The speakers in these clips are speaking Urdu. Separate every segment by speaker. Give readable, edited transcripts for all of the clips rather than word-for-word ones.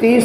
Speaker 1: 30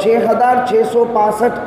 Speaker 1: 6665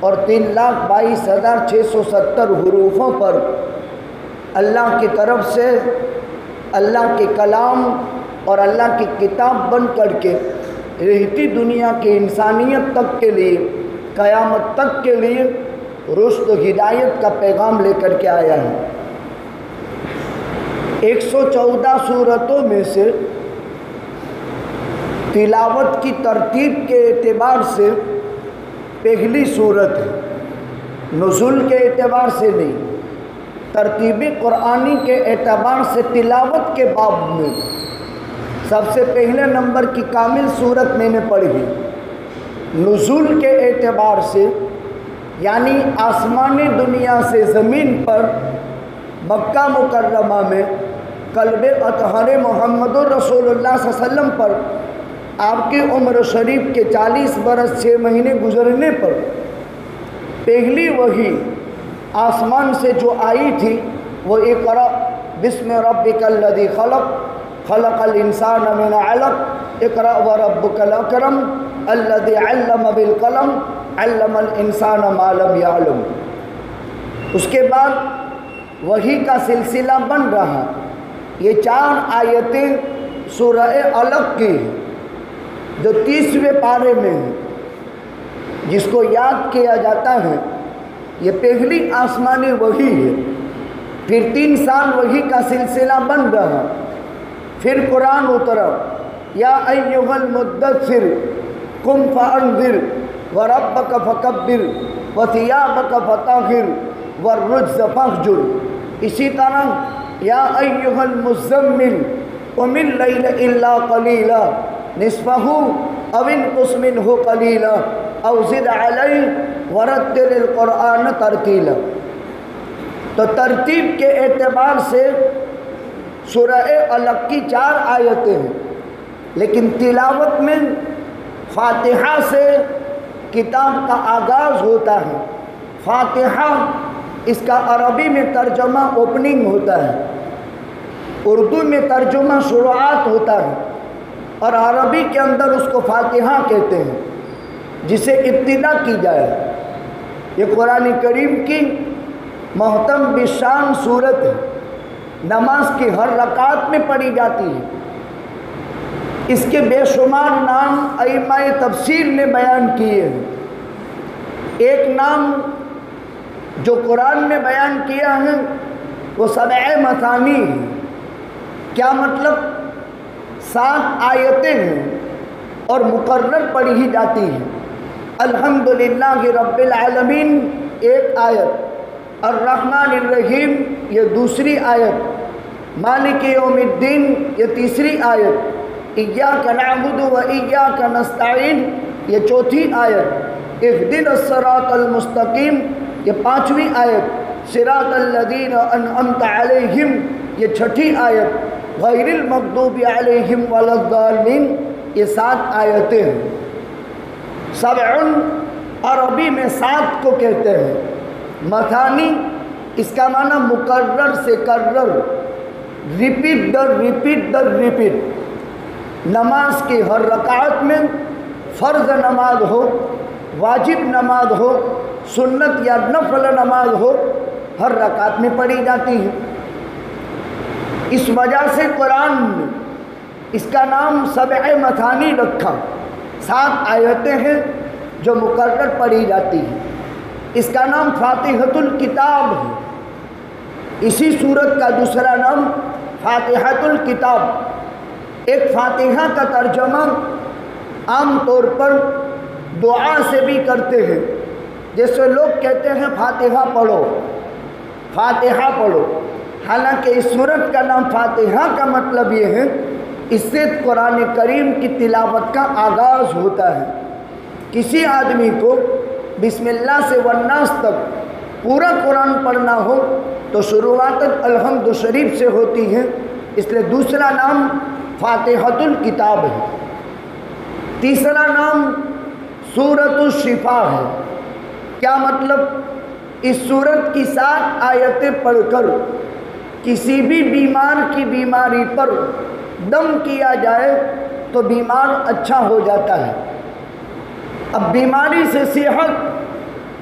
Speaker 1: اور 3,22,670 حروفوں پر اللہ کی طرف سے اللہ کے کلام اور اللہ کی کتاب بن کر کے رہتی دنیا کی انسانیت تک کے لیے، قیامت تک کے لیے رشد و ہدایت کا پیغام لے کر کے آیا ہے۔ 114 سورتوں میں سے تلاوت کی ترتیب کے اعتبار سے پہلی سورت ہے، نزول کے اعتبار سے نہیں، ترتیب قرآنی کے اعتبار سے تلاوت کے باب میں سب سے پہلے نمبر کی کامل سورت میں نے پڑھی۔ نزول کے اعتبار سے یعنی آسمانی دنیا سے زمین پر مکہ مکرمہ میں قلب اطہر محمد رسول اللہ صلی اللہ علیہ وسلم پر آپ کی عمر شریف کے 40 برس 6 مہینے گزرنے پر پہلی وحی آسمان سے جو آئی تھی وہ اقرأ بسم ربک الذی خلق خلق الانسان من علق اقرأ وربک الاکرم الذی علم بالقلم علم الانسان ما لم یعلم۔ اس کے بعد وحی کا سلسلہ بن رہا۔ یہ 4 آیتیں سورہ علق کی جو 30ویں پارے میں ہے، جس کو یاد کیا جاتا ہے، یہ پہلی آسمانی وحی ہے۔ پھر 3 سال وحی کا سلسلہ بن رہا، پھر قرآن اترا، یا ایھا المدثر قم فانذر وربک فکبر وثیابک فطہر والرجز فاہجر۔ اسی طرح یا ایھا المزمل قم اللیل الا قلیلا نصفہ او انقص منہ قلیلا او زد علیہ ورتل القرآن ترتیلا۔ تو ترتیب کے اعتبار سے سورہ علق کی 4 آیتیں ہیں، لیکن تلاوت میں فاتحہ سے کتاب کا آغاز ہوتا ہے۔ فاتحہ اس کا عربی میں ترجمہ اوپننگ ہوتا ہے، اردو میں ترجمہ شروعات ہوتا ہے، اور عربی کے اندر اس کو فاتحہ کہتے ہیں، جسے ابتدا کی جائے۔ یہ قرآن کریم کی محتم بشان صورت ہے، نماز کی ہر رکعت میں پڑھی جاتی ہے۔ اس کے بے شمار نام ائمہ تفسیر نے بیان کیے ہیں۔ ایک نام جو قرآن میں بیان کیا ہے وہ 7 مثانی ہے۔ کیا مطلب؟ 7 آیتیں ہیں اور مقرر پڑھی جاتی ہیں۔ الحمدللہ رب العالمین 1 آیت، الرحمن الرحیم یہ 2 آیت، مالک یوم الدین یہ 3 آیت، ایاک نعبد و ایاک نستعین یہ 4 آیت، اہدنا الصراط المستقیم یہ 5ویں آیت، صراط الذین انعمت علیہم یہ 6 آیت، غیر المغضوب علیہم ولا الضالین یہ 7 آیتیں ہیں۔ 7 عربی میں 7 کو کہتے ہیں۔ مثانی اس کا معنی مکرر سے کرر، ریپیٹ در ریپیٹ در ریپیٹ۔ نماز کی ہر رکعت میں فرض نماز ہو، واجب نماز ہو، سنت یا نفل نماز ہو، ہر رکعت میں پڑھی جاتی ہے۔ اس وجہ سے قرآن نے اس کا نام 7 مثانی رکھا۔ 7 آیتیں ہیں جو مقرر پڑھی جاتی ہیں۔ اس کا نام فاتحۃ الکتاب ہے۔ اسی سورت کا دوسرا نام فاتحۃ الکتاب۔ ایک فاتحہ کا ترجمہ عام طور پر دعا سے بھی کرتے ہیں، جیسے لوگ کہتے ہیں فاتحہ پڑھو، فاتحہ پڑھو۔ حالانکہ اس سورت کا نام فاتحہ کا مطلب یہ ہے اس سے قرآن کریم کی تلاوت کا آغاز ہوتا ہے۔ کسی آدمی کو بسم اللہ سے والناس تک پورا قرآن پڑھنا ہو تو شروعات الحمد شریف سے ہوتی ہے، اس لیے دوسرا نام فاتحۃ الکتاب ہے۔ تیسرا نام سورۃ الشفا ہے۔ کیا مطلب؟ اس سورت کی 7 آیتیں پڑھ کر کسی بھی بیمار کی بیماری پر دم کیا جائے تو بیمار اچھا ہو جاتا ہے۔ اب بیماری سے صحت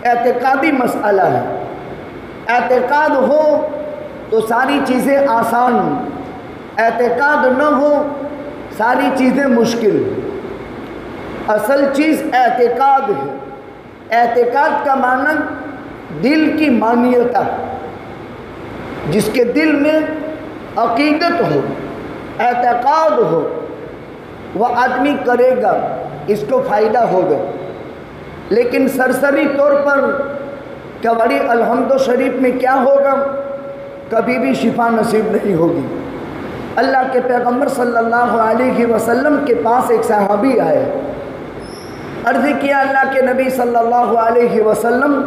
Speaker 1: اعتقادی مسئلہ ہے. اعتقاد ہو تو ساری چیزیں آسان، اعتقاد نہ ہو ساری چیزیں مشکل. اصل چیز اعتقاد ہے. اعتقاد کا معنی دل کی مانیتا، جس کے دل میں عقیدت ہو، اعتقاد ہو، وہ آدمی کرے گا، اس کو فائدہ ہوگا. لیکن سرسری طور پر کبڑی الحمد شریف میں کیا ہوگا؟ کبھی بھی شفا نصیب نہیں ہوگی. اللہ کے پیغمبر صلی اللہ علیہ وسلم کے پاس ایک صحابی آئے، عرض کیا اللہ کے نبی صلی اللہ علیہ وسلم،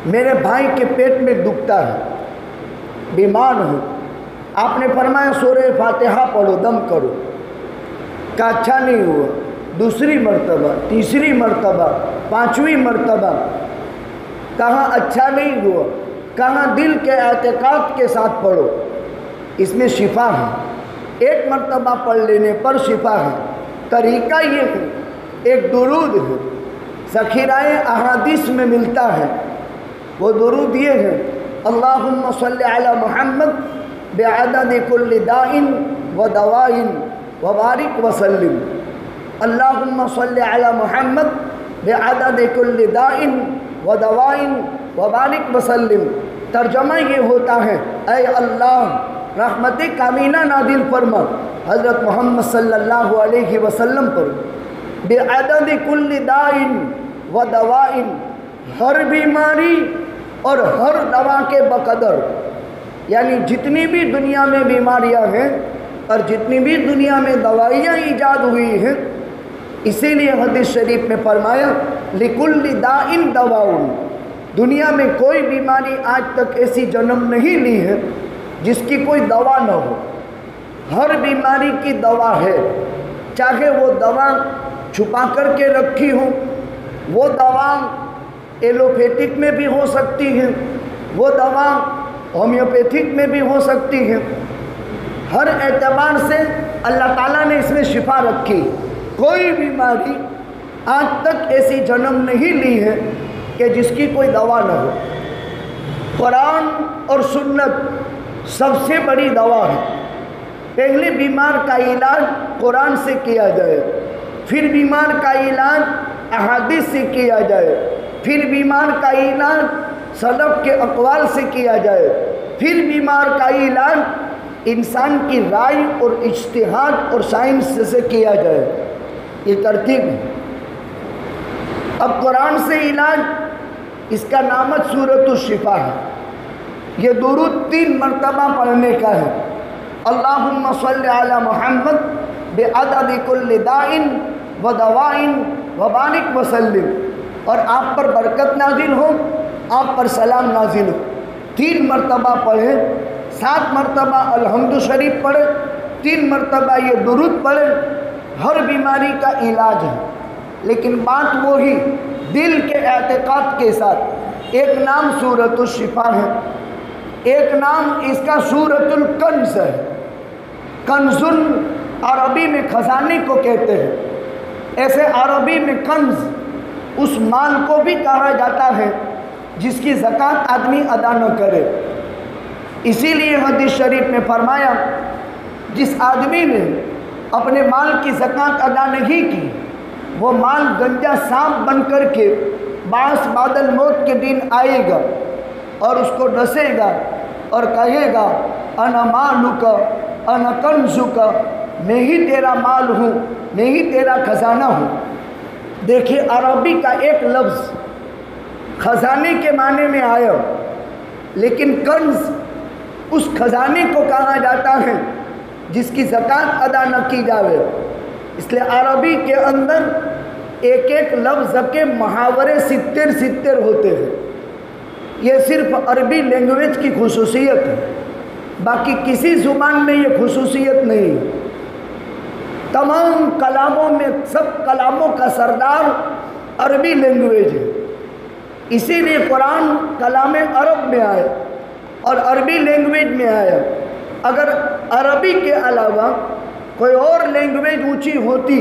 Speaker 1: میرے بھائی کے پیٹ میں دکھتا ہے، بیمار ہوں. آپ نے فرمایا سورہ فاتحہ پڑھو، دم کرو. کہا اچھا نہیں ہوا. دوسری مرتبہ، تیسری مرتبہ، پانچویں مرتبہ. کہا اچھا نہیں ہوا. کہا دل کے اعتقاد کے ساتھ پڑھو، اس میں شفا ہے. ایک مرتبہ پڑھ لینے پر شفا ہے. طریقہ یہ ہے، ایک درود ہے، ذخیرۂ احادیث میں ملتا ہے. وہ درود یہ ہے: اللہم صلی علی محمد بعدد کل داء و دواء وبارک وسلم. اللہم صلی علی محمد بعدد کل داء و دواء وبارک وسلم. ترجمہ یہ ہوتا ہے: اے اللہ رحمت کاملہ نازل فرما حضرت محمد صلی اللہ علیہ وسلم پر، بعدد کل داء و دواء، ہر بیماری اور ہر دوا کے بقدر. یعنی جتنی بھی دنیا میں بیماریاں ہیں اور جتنی بھی دنیا میں دوائیاں ایجاد ہوئی ہیں، اسی لیے حدیث شریف میں فرمایا لِكُلِّ دَاءٍ دَوَاءٌ. دنیا میں کوئی بیماری آج تک ایسی جنم نہیں لی ہے جس کی کوئی دوا نہ ہو. ہر بیماری کی دوا ہے، چاہے وہ دوا چھپا کر کے رکھی ہو، وہ دوا ایلوپیتھک میں بھی ہو سکتی ہے، وہ دوا ہومیوپیتھک میں بھی ہو سکتی ہے. ہر اعتبار سے اللہ تعالیٰ نے اس میں شفا رکھی. کوئی بیماری آج تک ایسی جنم نہیں لی ہے کہ جس کی کوئی دوا نہ ہو. قرآن اور سنت سب سے بڑی دوا ہے. پہلے بیمار کا علاج قرآن سے کیا جائے، پھر بیمار کا علاج احادیث سے کیا جائے، پھر بیمار کا علاج سلف کے اقوال سے کیا جائے، پھر بیمار کا علاج انسان کی رائے اور اجتہاد اور سائنس سے کیا جائے. یہ ترتیب ہے. اب قرآن سے علاج، اس کا نام سورۃ الشفا ہے. یہ درود 3 مرتبہ پڑھنے کا ہے. اللہم صلی علی محمد بعدد کل داء و دواء وبارک وسلم. اور آپ پر برکت نازل ہو، آپ پر سلام نازل ہو. 3 مرتبہ پڑھیں. 7 مرتبہ الحمد شریف پڑھیں. 3 مرتبہ یہ درود پڑھیں. ہر بیماری کا علاج ہے، لیکن بات وہی دل کے اعتقاد کے ساتھ. ایک نام سورۃ الشفا ہے، ایک نام اس کا سورۃ الکنز ہے. کنز عربی میں خزانے کو کہتے ہیں. ایسے عربی میں کنز اس مال کو بھی کہا جاتا ہے جس کی زکوٰۃ آدمی ادا نہ کرے. اسی لیے حدیث شریف میں فرمایا جس آدمی نے اپنے مال کی زکوٰۃ ادا نہیں کی، وہ مال گنجا سانپ بن کر کے باعث بعد الموت کے دن آئے گا اور اس کو ڈسے گا اور کہے گا انا مالک انا کنزک، میں ہی تیرا مال ہوں، میں ہی تیرا خزانہ ہوں. دیکھیے عربی کا ایک لفظ خزانے کے معنی میں آیا، لیکن کنز اس خزانے کو کہا جاتا ہے جس کی زکوٰۃ ادا نہ کی جاوے. اس لیے عربی کے اندر ایک ایک لفظ کے محاورے 70 ہوتے ہیں. یہ صرف عربی لینگویج کی خصوصیت ہے، باقی کسی زبان میں یہ خصوصیت نہیں. تمام کلاموں میں سب کلاموں کا سردار عربی لینگویج ہے. اسی لیے قرآن کلام عرب میں آئے اور عربی لینگویج میں آیا. اگر عربی کے علاوہ کوئی اور لینگویج اونچی ہوتی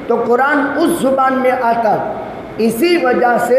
Speaker 1: تو قرآن اس زبان میں آتا. اسی وجہ سے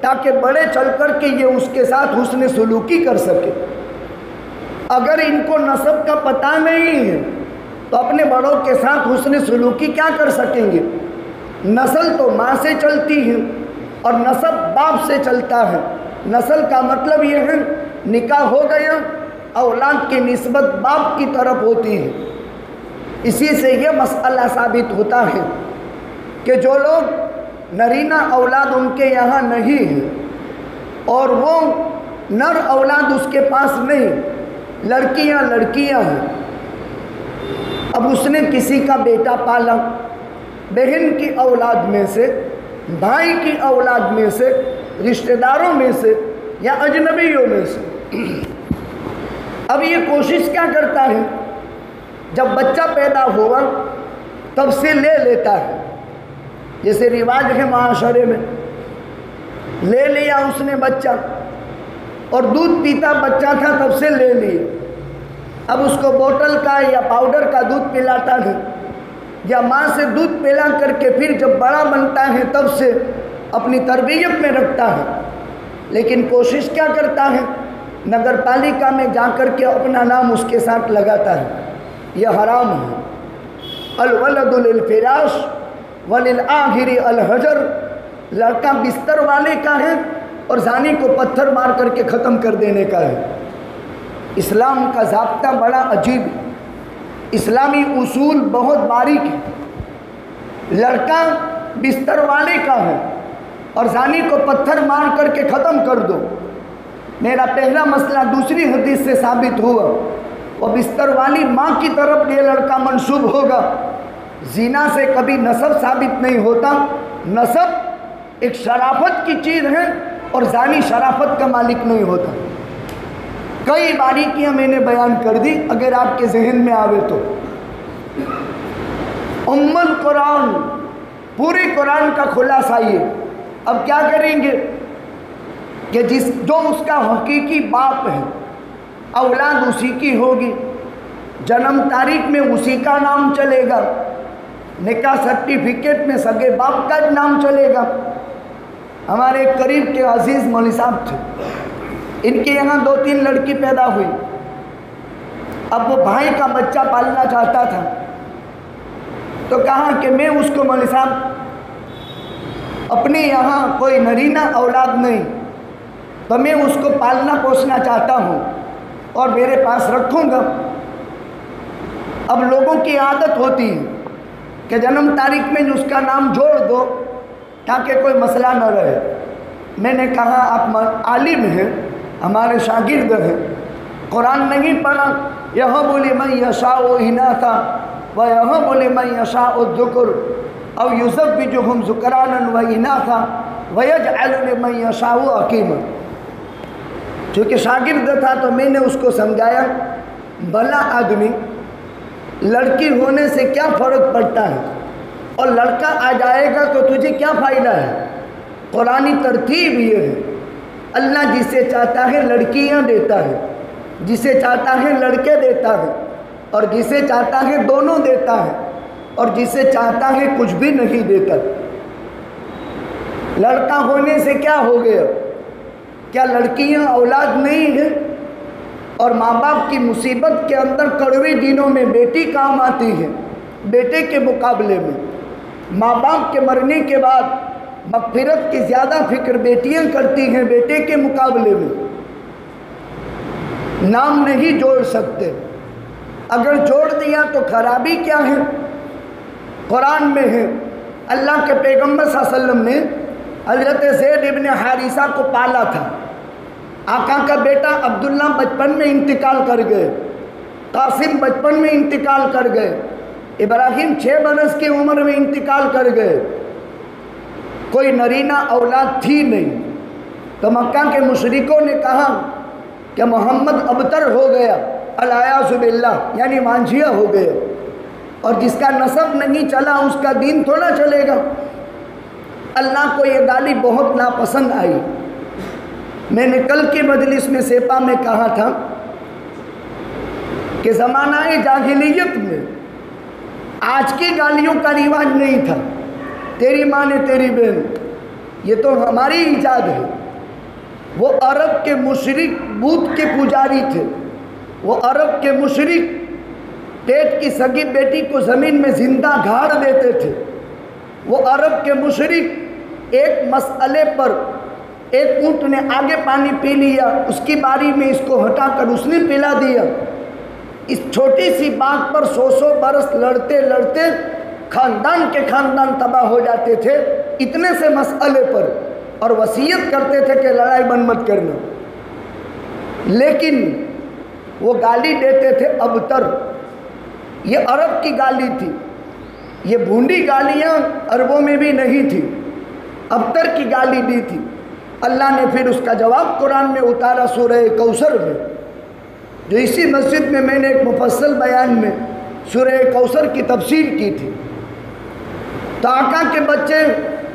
Speaker 1: تاکہ بڑے چل کر کے یہ اس کے ساتھ حسن سلوکی کر سکے۔ اگر ان کو نسب کا پتہ نہیں ہے تو اپنے بڑوں کے ساتھ حسن سلوکی کیا کر سکیں گے؟ نسل تو ماں سے چلتی ہے اور نسب باپ سے چلتا ہے۔ نسل کا مطلب یہ ہے نکاح ہو گیا، اولاد کی نسبت باپ کی طرف ہوتی ہے۔ اسی سے یہ مسئلہ ثابت ہوتا ہے کہ جو لوگ نرینہ اولاد ان کے یہاں نہیں ہے اور وہ نر اولاد اس کے پاس نہیں، لڑکیاں ہیں، اب اس نے کسی کا بیٹا پالا، بہن کی اولاد میں سے، بھائی کی اولاد میں سے، رشتہ داروں میں سے یا اجنبیوں میں سے، اب یہ کوشش کیا کرتا ہے؟ جب بچہ پیدا ہوا تب سے لے لیتا ہے، جیسے رواج ہے معاشرے میں، لے لیا اس نے بچہ، اور دودھ پیتا بچہ تھا تب سے لے لیا، اب اس کو بوتل کا یا پاؤڈر کا دودھ پلاتا ہے، یا ماں سے دودھ پلا کر کے پھر جب بڑا بنتا ہے تب سے اپنی تربیت میں رکھتا ہے، لیکن کوشش کیا کرتا ہے؟ نگر پالیکا میں جا کر کے اپنا نام اس کے ساتھ لگاتا ہے۔ یہ حرام ہے۔ الولد للفراش وللآخر الحجر، لڑکا بستر والے کا ہے اور زانی کو پتھر مار کر کے ختم کر دینے کا ہے۔ اسلام کا ضابطہ بڑا عجیب ہے، اسلامی اصول بہت باریک ہے۔ لڑکا بستر والے کا ہے اور زانی کو پتھر مار کر کے ختم کر دو۔ میرا پہلا مسئلہ دوسری حدیث سے ثابت ہوا، وہ بستر والی ماں کی طرف یہ لڑکا منسوب ہوگا۔ زنا سے کبھی نسب ثابت نہیں ہوتا، نسب ایک شرافت کی چیز ہے اور زانی شرافت کا مالک نہیں ہوتا۔ کئی باریکیاں میں نے بیان کر دی، اگر آپ کے ذہن میں آوے تو۔ ام القرآن، پورے قرآن کا خلاصہ یہ۔ اب کیا کریں گے کہ جو اس کا حقیقی باپ ہے، اولاد اسی کی ہوگی، جنم تاریخ میں اسی کا نام چلے گا، نکاح سرٹیفکیٹ میں سگے باپ کا نام چلے گا۔ ہمارے ایک قریب کے عزیز مولوی صاحب تھے، ان کے یہاں 2-3 لڑکی پیدا ہوئی، اب وہ بھائی کا بچہ پالنا چاہتا تھا، تو کہا کہ میں اس کو مولوی صاحب اپنے یہاں کوئی نرینہ اولاد نہیں، تو میں اس کو پالنا پوسنا چاہتا ہوں اور میرے پاس رکھوں گا۔ اب لوگوں کی عادت ہوتی ہے کہ جنم تاریخ میں اس کا نام جوڑ دو تاکہ کوئی مسئلہ نہ رہے۔ میں نے کہا آپ عالم ہیں، ہمارے شاگرد ہیں، قرآن نہیں پڑھا؟ یَهَبُ لِمَن یَشَاءُ إِنَاثًا وَیَهَبُ لِمَن یَشَاءُ الذُّکُرَ أَوْ یُزَوِّجُهُمْ ذُکْرَانًا وَإِنَاثًا وَیَجْعَلُ لِمَن یَشَاءُ عَقِیمًا۔ چونکہ شاگرد تھا تو میں نے اس کو سمجھایا، بھلا آدمی لڑکی ہونے سے کیا فرق پڑتا ہے، اور لڑکا آ جائے گا تو تجھے کیا فائدہ ہے؟ قرآنی ترتیب یہ ہے، اللہ جسے چاہتا ہے لڑکیاں دیتا ہے، جسے چاہتا ہے لڑکے دیتا ہے، اور جسے چاہتا ہے دونوں دیتا ہے، اور جسے چاہتا ہے کچھ بھی نہیں دیتا۔ لڑکا ہونے سے کیا ہو گیا؟ کیا لڑکیاں اولاد نہیں ہیں؟ اور ماں باپ کی مصیبت کے اندر کڑوے دنوں میں بیٹی کام آتی ہے بیٹے کے مقابلے میں۔ ماں باپ کے مرنے کے بعد مغفرت کی زیادہ فکر بیٹیاں کرتی ہیں بیٹے کے مقابلے میں۔ نام نہیں جوڑ سکتے، اگر جوڑ دیا تو خرابی کیا ہے؟ قرآن میں ہے، اللہ کے پیغمبر صلی اللہ علیہ وسلم نے حضرت زید ابن حارثہ کو پالا تھا۔ آقا کا بیٹا عبداللہ بچپن میں انتقال کر گئے، قاسم بچپن میں انتقال کر گئے، ابراہیم 6 برس کی عمر میں انتقال کر گئے، کوئی نرینہ اولاد تھی نہیں۔ تو مکہ کے مشرکوں نے کہا کہ محمد ابتر ہو گیا، العیاذ باللہ، یعنی مانجھیا ہو گیا، اور جس کا نسب نہیں چلا اس کا دین تھوڑا چلے گا۔ اللہ کو یہ گالی بہت ناپسند آئی۔ میں نے کل کی مجلس میں سیپا میں کہا تھا کہ زمانہ جاہلیت میں آج کی گالیوں کا رواج نہیں تھا، تیری ماں نے تیری بہن، یہ تو ہماری ایجاد ہے۔ وہ عرب کے مشرک بت کے پجاری تھے، وہ عرب کے مشرک پیٹ کی سگی بیٹی کو زمین میں زندہ گاڑ دیتے تھے۔ وہ عرب کے مشرک ایک مسئلے پر ایک اونٹ نے آگے پانی پی لیا، اس کی باری میں اس کو ہٹا کر اس نے پلا دیا۔ اس چھوٹی سی بات پر 100 برس لڑتے لڑتے خاندان کے خاندان تباہ ہو جاتے تھے، اتنے سے مسئلے پر، اور وصیت کرتے تھے کہ لڑائی بند مت کرنا۔ لیکن وہ گالی دیتے تھے ابتر، یہ عرب کی گالی تھی، یہ بھونڈی گالیاں عربوں میں بھی نہیں تھی، ابتر کی گالی دی تھی۔ اللہ نے پھر اس کا جواب قرآن میں اتارا سورہ کوثر میں، جو اسی مسجد میں نے ایک مفصل بیان میں سورہ کوثر کی تفسیر کی تھی۔ تو آقا کے بچے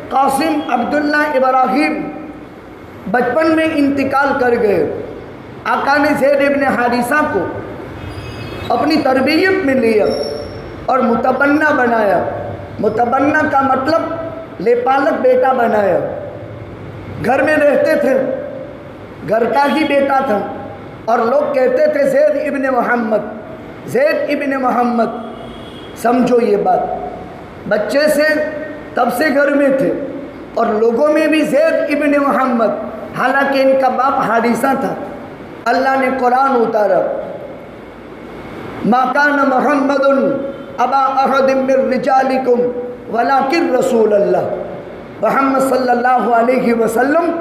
Speaker 1: قاسم عبداللہ ابراہیم بچپن میں انتقال کر گئے۔ آقا نے زید ابن حارثہ کو اپنی تربیت میں لیا اور متبنہ بنایا۔ متبنہ کا مطلب لیپالک بیٹا بنایا۔ گھر میں رہتے تھے، گھر کا ہی بیٹا تھا، اور لوگ کہتے تھے زید ابن محمد، زید ابن محمد۔ سمجھو یہ بات، بچے سے تب سے گھر میں تھے اور لوگوں میں بھی زید ابن محمد، حالانکہ ان کا باپ حارثہ تھا۔ اللہ نے قرآن اتارا، ما کان محمد ابا احد من رجالکم ولکن رسول اللہ۔ محمد صلی اللہ علیہ وسلم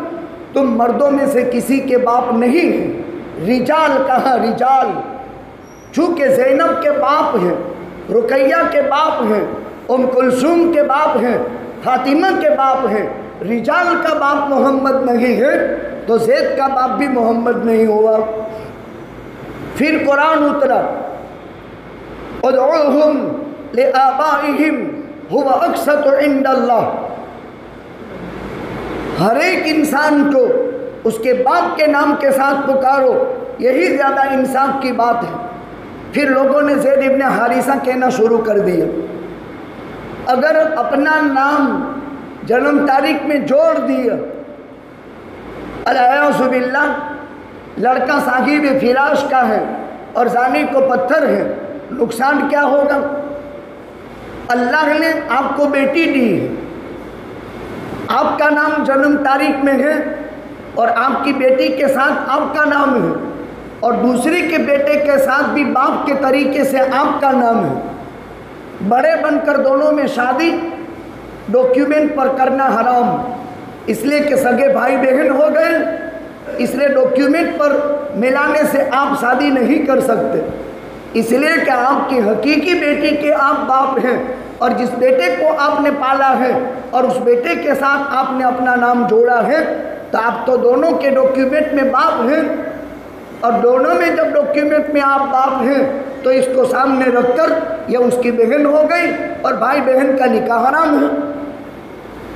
Speaker 1: تم مردوں میں سے کسی کے باپ نہیں ہیں۔ رجال کہاں؟ رجال، چونکہ زینب کے باپ ہیں، رقیہ کے باپ ہیں، ام کلثوم کے باپ ہیں، فاطمہ کے باپ ہیں۔ رجال کا باپ محمد نہیں ہے تو زید کا باپ بھی محمد نہیں ہوا۔ پھر قرآن اترا، ادعوہم لآبائہم هو اقسط عند اللہ۔ ہر ایک انسان کو اس کے باپ کے نام کے ساتھ پکارو، یہی زیادہ انصاف کی بات ہے۔ پھر لوگوں نے زید ابن حارثہ کہنا شروع کر دیا۔ اگر اپنا نام جنم تاریخ میں جوڑ دیا، الیاذ باللہ، لڑکا صاحب فراش کا ہے اور زانی کو پتھر ہے، نقصان کیا ہوگا؟ اللہ نے آپ کو بیٹی دی ہے، آپ کا نام جنم تاریخ میں ہے اور آپ کی بیٹی کے ساتھ آپ کا نام ہے، اور دوسری کے بیٹے کے ساتھ بھی باپ کے طریقے سے آپ کا نام ہے۔ بڑے بن کر دونوں میں شادی ڈاکیومنٹ پر کرنا حرام، اس لیے کہ سگے بھائی بہن ہو گئے، اس لیے ڈاکیومنٹ پر ملانے سے آپ شادی نہیں کر سکتے، اس لیے کہ آپ کی حقیقی بیٹی کے آپ باپ ہیں، اور جس بیٹے کو آپ نے پالا ہے اور اس بیٹے کے ساتھ آپ نے اپنا نام جوڑا ہے، تو آپ تو دونوں کے ڈاکیومنٹ میں باپ ہیں، اور دونوں میں جب ڈاکیومنٹ میں آپ باپ ہیں تو اس کو سامنے رکھ کر یہ اس کی بہن ہو گئی اور بھائی بہن کا نکاح حرام ہے۔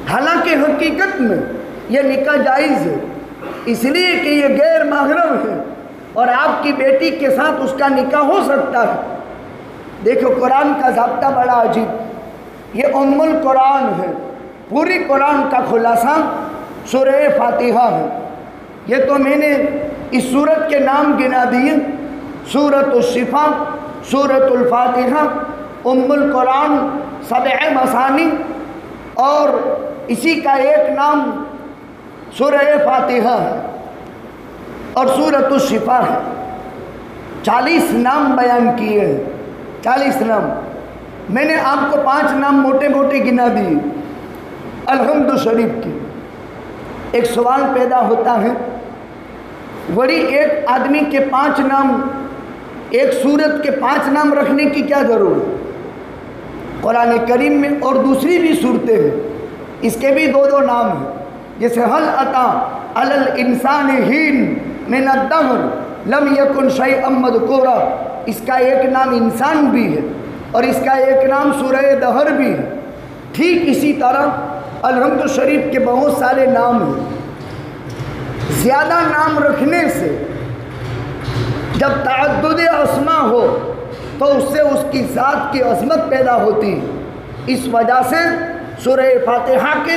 Speaker 1: حالانکہ حقیقت میں یہ نکاح جائز ہے، اس لیے کہ یہ غیر محرم ہے اور آپ کی بیٹی کے ساتھ اس کا نکاح ہو سکتا ہے۔ دیکھو قرآن کا ضابطہ بڑا عجیب، یہ ام القرآن ہے، پوری قرآن کا خلاصہ سورہ فاتحہ ہے۔ یہ تو میں نے اس سورت کے نام گنا دیے، سورۃ الشفاء، سورۃ الفاتحہ، ام القرآن، سبع مثانی، اور اسی کا ایک نام سورہ فاتحہ ہے اور سورۃ الشفاء ہے۔ 40 نام بیان کیے ہیں، 40 نام۔ میں نے آپ کو 5 نام موٹے موٹے گنا دیے الحمد شریف کی۔ ایک سوال پیدا ہوتا ہے، وڑی ایک آدمی کے 5 نام، ایک سورت کے 5 نام رکھنے کی کیا ضرورت؟ قرآن کریم میں اور دوسری بھی صورتیں ہیں، اس کے بھی 2 نام ہیں، جیسے حل اتا علی الانسان حین من الدہر لم یکن شیئا مذکورا، اس کا ایک نام انسان بھی ہے اور اس کا ایک نام سورہ دہر بھی ہے۔ ٹھیک اسی طرح الحمد شریف کے بہت سارے نام ہیں۔ زیادہ نام رکھنے سے جب تعدد اسماء ہو تو اس سے اس کی ذات کی عظمت پیدا ہوتی ہے۔ اس وجہ سے سورہ فاتحہ کے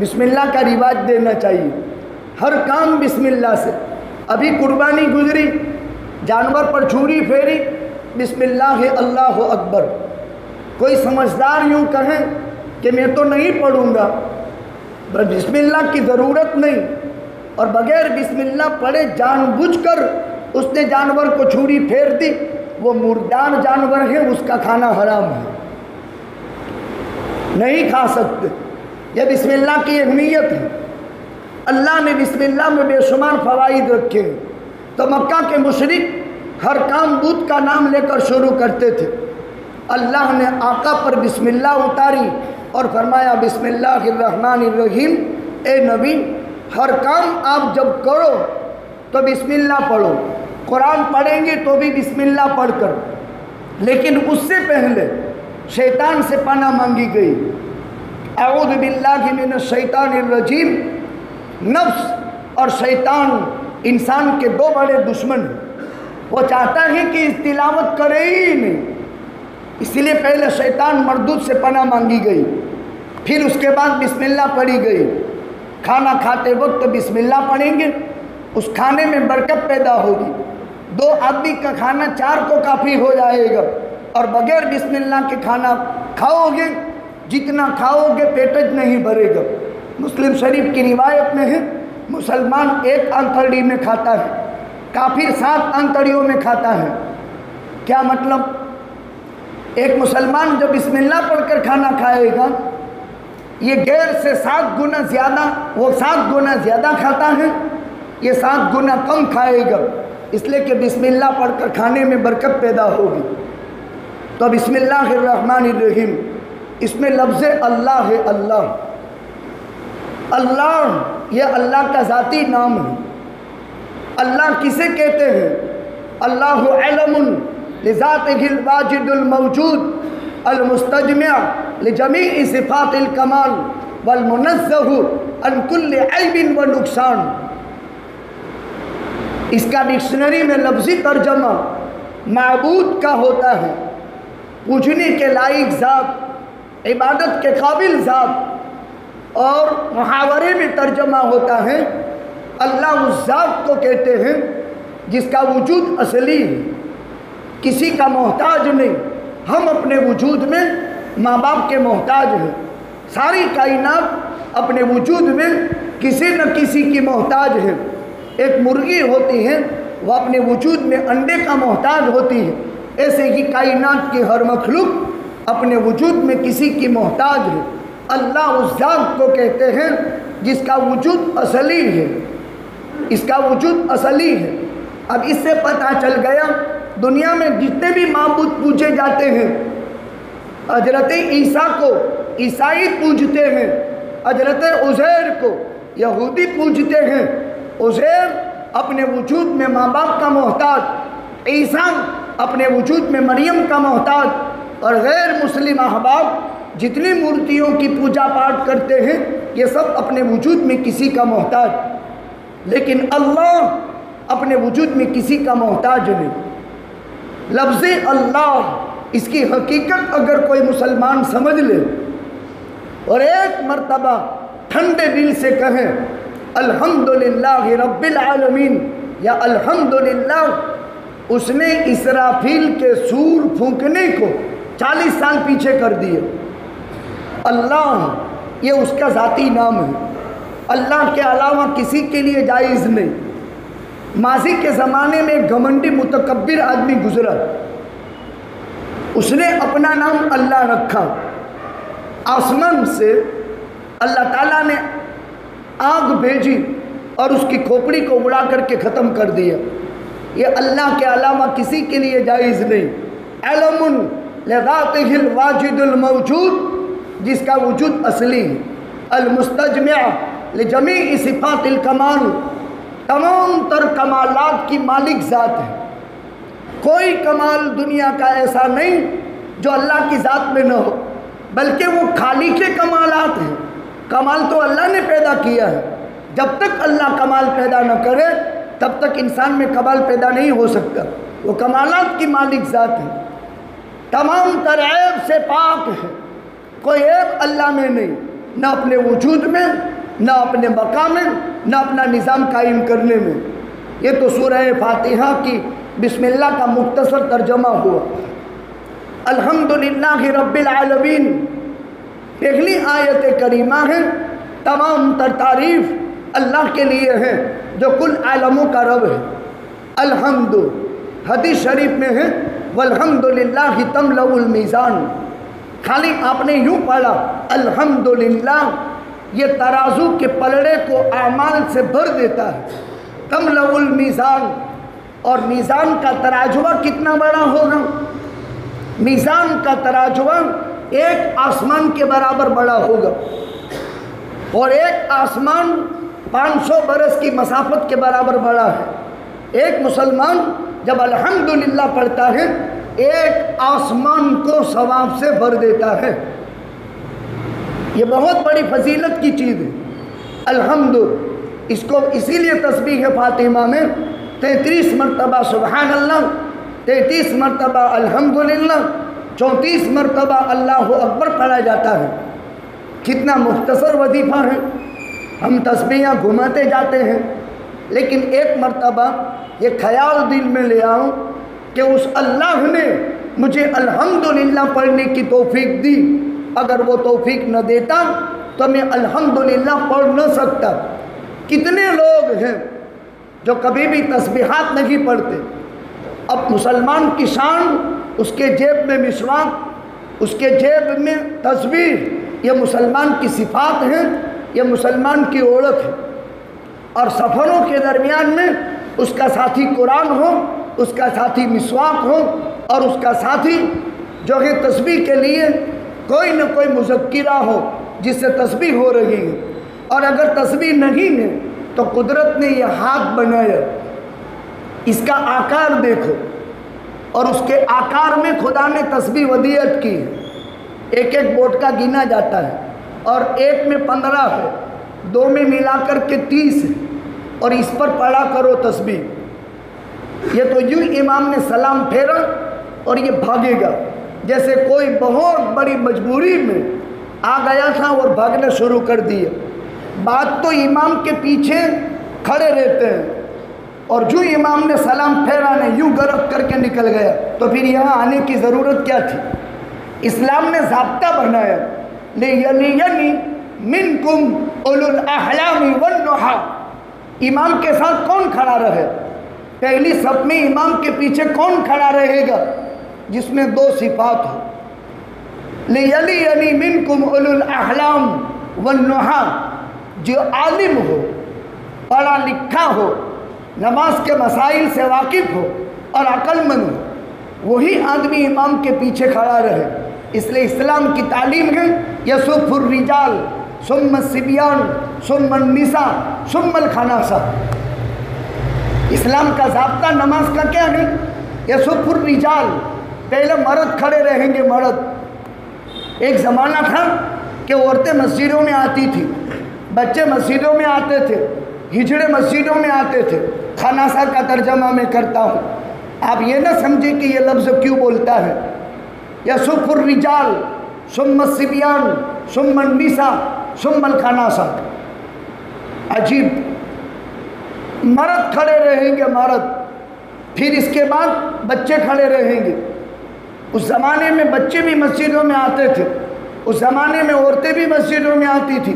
Speaker 1: بسم اللہ کا رواج دینا چاہیے، ہر کام بسم اللہ سے۔ ابھی قربانی گزری، جانور پر چھری پھیری، بسم اللہ اللہ اکبر۔ کوئی سمجھدار یوں کہیں کہ میں تو نہیں پڑھوں گا، بسم اللہ کی ضرورت نہیں، اور بغیر بسم اللہ پڑھے جان بوجھ کر اس نے جانور کو چھری پھیر دی، وہ مردار جانور ہے، اس کا کھانا حرام ہے، نہیں کھا سکتے۔ یہ بسم اللہ کی اہمیت ہے۔ اللہ نے بسم اللہ میں بے شمار فوائد رکھے ہیں۔ تو مکہ کے مشرک ہر کام بت کا نام لے کر شروع کرتے تھے، اللہ نے آقا پر بسم اللہ اتاری اور فرمایا بسم اللہ الرحمن الرحیم، اے نبی ہر کام آپ جب کرو تو بسم اللہ پڑھو، قرآن پڑھیں گے تو بھی بسم اللہ پڑھ کر، لیکن اس سے پہلے شیطان سے پناہ مانگی گئی، اعوذ باللہ من الشیطان الرجیم۔ نفس اور شیطان انسان کے دو بڑے دشمن ہیں، وہ چاہتا ہے کہ اس تلاوت کرے ہی نہیں، اس لیے پہلے شیطان مردود سے پناہ مانگی گئی، پھر اس کے بعد بسم اللہ پڑھی گئی۔ کھانا کھاتے وقت بسم اللہ پڑھیں گے، اس کھانے میں برکت پیدا ہوگی، 2 آدمی کا کھانا 4 کو کافی ہو جائے گا، اور بغیر بسم اللہ کے کھانا کھاؤ گے جتنا کھاؤ گے پیٹج نہیں بھرے گا۔ مسلم شریف کی روایت میں ہے مسلمان 1 انتڑی میں کھاتا ہے، کافر 7 انتڑیوں میں کھاتا ہے۔ کیا مطلب؟ ایک مسلمان جب بسم اللہ پڑھ کر کھانا کھائے گا، یہ غیر سے 7 گنا زیادہ، وہ 7 گنا زیادہ کھاتا ہے، یہ 7 گنا کم کھائے گا، اس لیے کہ بسم اللہ پڑھ کر کھانے میں برکت پیدا ہوگی۔ تو بسم اللہ الرحمن الرحیم، اس میں لفظ اللہ ہے، اللہ اللہ یہ اللہ کا ذاتی نام ہے۔ اللہ کسے کہتے ہیں؟ اللہ علم لذاتہ الواجد الموجود المستجمع لجمیع صفات الکمال والمنزہ عن کل عیب و نقصان۔ اس کا ڈکشنری میں لفظی ترجمہ معبود کا ہوتا ہے، پوجنے کے لائق ذات، عبادت کے قابل ذات، اور محاورے میں ترجمہ ہوتا ہے اللہ اس ذات کو کہتے ہیں جس کا وجود اصلی ہے، کسی کا محتاج نہیں۔ ہم اپنے وجود میں ماں باپ کے محتاج ہیں، ساری کائنات اپنے وجود میں کسی نہ کسی کی محتاج ہے۔ ایک مرغی ہوتی ہے، وہ اپنے وجود میں انڈے کا محتاج ہوتی ہے، ایسے ہی کائنات کی ہر مخلوق اپنے وجود میں کسی کی محتاج ہے۔ اللہ اس ذات کو کہتے ہیں جس کا وجود اصلی ہے، اس کا وجود اصلی ہے۔ اب اس سے پتہ چل گیا دنیا میں جتنے بھی معبود پوجے جاتے ہیں، حضرت عیسیٰ کو عیسائی پوجتے ہیں، حضرت عزیر کو یہودی پوجتے ہیں۔ عزیر اپنے وجود میں ماں باپ کا محتاج، عیسیٰ اپنے وجود میں مریم کا محتاج، اور غیر مسلم احباب جتنی مورتیوں کی پوجا پاٹ کرتے ہیں یہ سب اپنے وجود میں کسی کا محتاج، لیکن اللہ اپنے وجود میں کسی کا محتاج نہیں۔ لفظ اللہ، اس کی حقیقت اگر کوئی مسلمان سمجھ لے اور ایک مرتبہ ٹھنڈے دل سے کہیں الحمدللہ رب العالمین یا الحمدللہ، اس نے اسرافیل کے سور پھونکنے کو 40 سال پیچھے کر دیے۔ اللہ یہ اس کا ذاتی نام ہے، اللہ کے علاوہ کسی کے لیے جائز نہیں۔ ماضی کے زمانے میں گھمنڈی متکبر آدمی گزرا، اس نے اپنا نام اللہ رکھا، آسمان سے اللہ تعالیٰ نے آگ بھیجی اور اس کی کھوپڑی کو اڑا کر کے ختم کر دیا۔ یہ اللہ کے علاوہ کسی کے لیے جائز نہیں۔ علم لذاتہ الواجد الموجود، جس کا وجود اصلی ہے، المستجمع لجمیع صفات الکمال، تمام تر کمالات کی مالک ذات ہے۔ کوئی کمال دنیا کا ایسا نہیں جو اللہ کی ذات میں نہ ہو، بلکہ وہ خالق کے کمالات ہیں۔ کمال تو اللہ نے پیدا کیا ہے، جب تک اللہ کمال پیدا نہ کرے تب تک انسان میں کمال پیدا نہیں ہو سکتا۔ وہ کمالات کی مالک ذات ہے، تمام تر عیب سے پاک ہے، کوئی عیب اللہ میں نہیں۔ نہ اپنے وجود میں، نہ اپنے بقا میں، نہ اپنا نظام قائم کرنے میں۔ یہ تو سورہ فاتحہ کی بسم اللہ کا مختصر ترجمہ ہوا۔ الحمدللہ رب العالمین پہلی آیت کریمہ ہے، تمام تر تعریف اللہ کے لیے ہے جو کل عالموں کا رب ہے۔ الحمد حدیث شریف میں ہے والحمدللہ تملأ المیزان، خالی آپ نے یوں پڑھا الحمدللہ، یہ ترازو کے پلڑے کو اعمال سے بھر دیتا ہے۔ تملأ المیزان، اور میزان کا تراجوہ کتنا بڑا ہوگا؟ میزان کا تراجوہ ایک آسمان کے برابر بڑا ہوگا، اور ایک آسمان 500 برس کی مسافت کے برابر بڑا ہے۔ ایک مسلمان جب الحمدللہ پڑھتا ہے ایک آسمان کو ثواب سے بھر دیتا ہے۔ یہ بہت بڑی فضیلت کی چیز ہے الحمد۔ اس کو اسی لیے تسبیح فاطمہ میں 33 مرتبہ سبحان اللہ، 33 مرتبہ الحمدللہ، 34 مرتبہ اللہ اکبر پڑھا جاتا ہے۔ کتنا مختصر وظیفہ ہے، ہم تسبیحاں گھماتے جاتے ہیں، لیکن ایک مرتبہ یہ خیال دل میں لے آؤں کہ اس اللہ نے مجھے الحمدللہ پڑھنے کی توفیق دی، اگر وہ توفیق نہ دیتا تو میں الحمدللہ پڑھ نہ سکتا۔ کتنے لوگ ہیں جو کبھی بھی تسبیحات نہیں پڑھتے۔ اب مسلمان کی شان، اس کے جیب میں مسواک، اس کے جیب میں تسبیح، یہ مسلمان کی صفات ہیں، یہ مسلمان کی اوڑھ ہے۔ اور سفروں کے درمیان میں اس کا ساتھی قرآن ہو، اس کا ساتھی مسواک ہو، اور اس کا ساتھی جو ہے تسبیح کے لیے کوئی نہ کوئی مذکرہ ہو جس سے تسبیح ہو رہی ہے۔ اور اگر تسبیح نہیں ہے تو قدرت نے یہ ہاتھ بنایا، اس کا آکار دیکھو، اور اس کے آکار میں خدا نے تسبیح ودیعت کی ہے۔ ایک ایک بوٹ کا گنا جاتا ہے، اور ایک میں 15 ہے، دو میں ملا کر کے 30 ہے، اور اس پر پڑھا کرو تسبیح۔ یہ تو یوں امام نے سلام پھیرا اور یہ بھاگے گا، جیسے کوئی بہت بڑی مجبوری میں آ گیا تھا اور بھاگنا شروع کر دیا۔ بات تو امام کے پیچھے کھڑے رہتے ہیں، اور جو امام نے سلام پھیرا نے یوں گرفت کر کے نکل گیا، تو پھر یہاں آنے کی ضرورت کیا تھی؟ اسلام نے ضابطہ بنایا لِيَلِيَنِ مِنْكُمْ أُولُو الْأَحْلَامِ وَالنُّحَىٰ۔ امام کے ساتھ کون کھڑا رہے؟ پہلی صف میں امام کے پیچھے کون کھڑا رہے گا؟ جس میں دو صفات ہو، لِيَلِيَنِ مِنْكُمْ أُولُو الْأَحْلَامِ وَالنُّحَىٰ، جو عالم ہو، پڑھا لکھا ہو، نماز کے مسائل سے واقف ہو اور عقل مند ہو، وہی آدمی امام کے پیچھے کھڑا رہے۔ اس لیے اسلام کی تعلیم ہے یصف الرجال ثم الصبیان ثم النساء ثم الخناسہ۔ اسلام کا ضابطہ نماز کا کیا ہے؟ یصف الرجال، پہلے مرد کھڑے رہیں گے، مرد۔ ایک زمانہ تھا کہ عورتیں مسجدوں میں آتی تھی، بچے مسجدوں میں آتے تھے، ہجڑے مسجدوں میں آتے تھے۔ خناسہ کا ترجمہ میں کرتا ہوں، آپ یہ نہ سمجھیں کہ یہ لفظ کیوں بولتا ہے۔ یصف الرجال ثم الصبیان ثم النساء ثم الخناسہ، عجیب، مرد کھڑے رہیں گے، مرد، پھر اس کے بعد بچے کھڑے رہیں گے۔ اس زمانے میں بچے بھی مسجدوں میں آتے تھے، اس زمانے میں عورتیں بھی مسجدوں میں آتی تھی،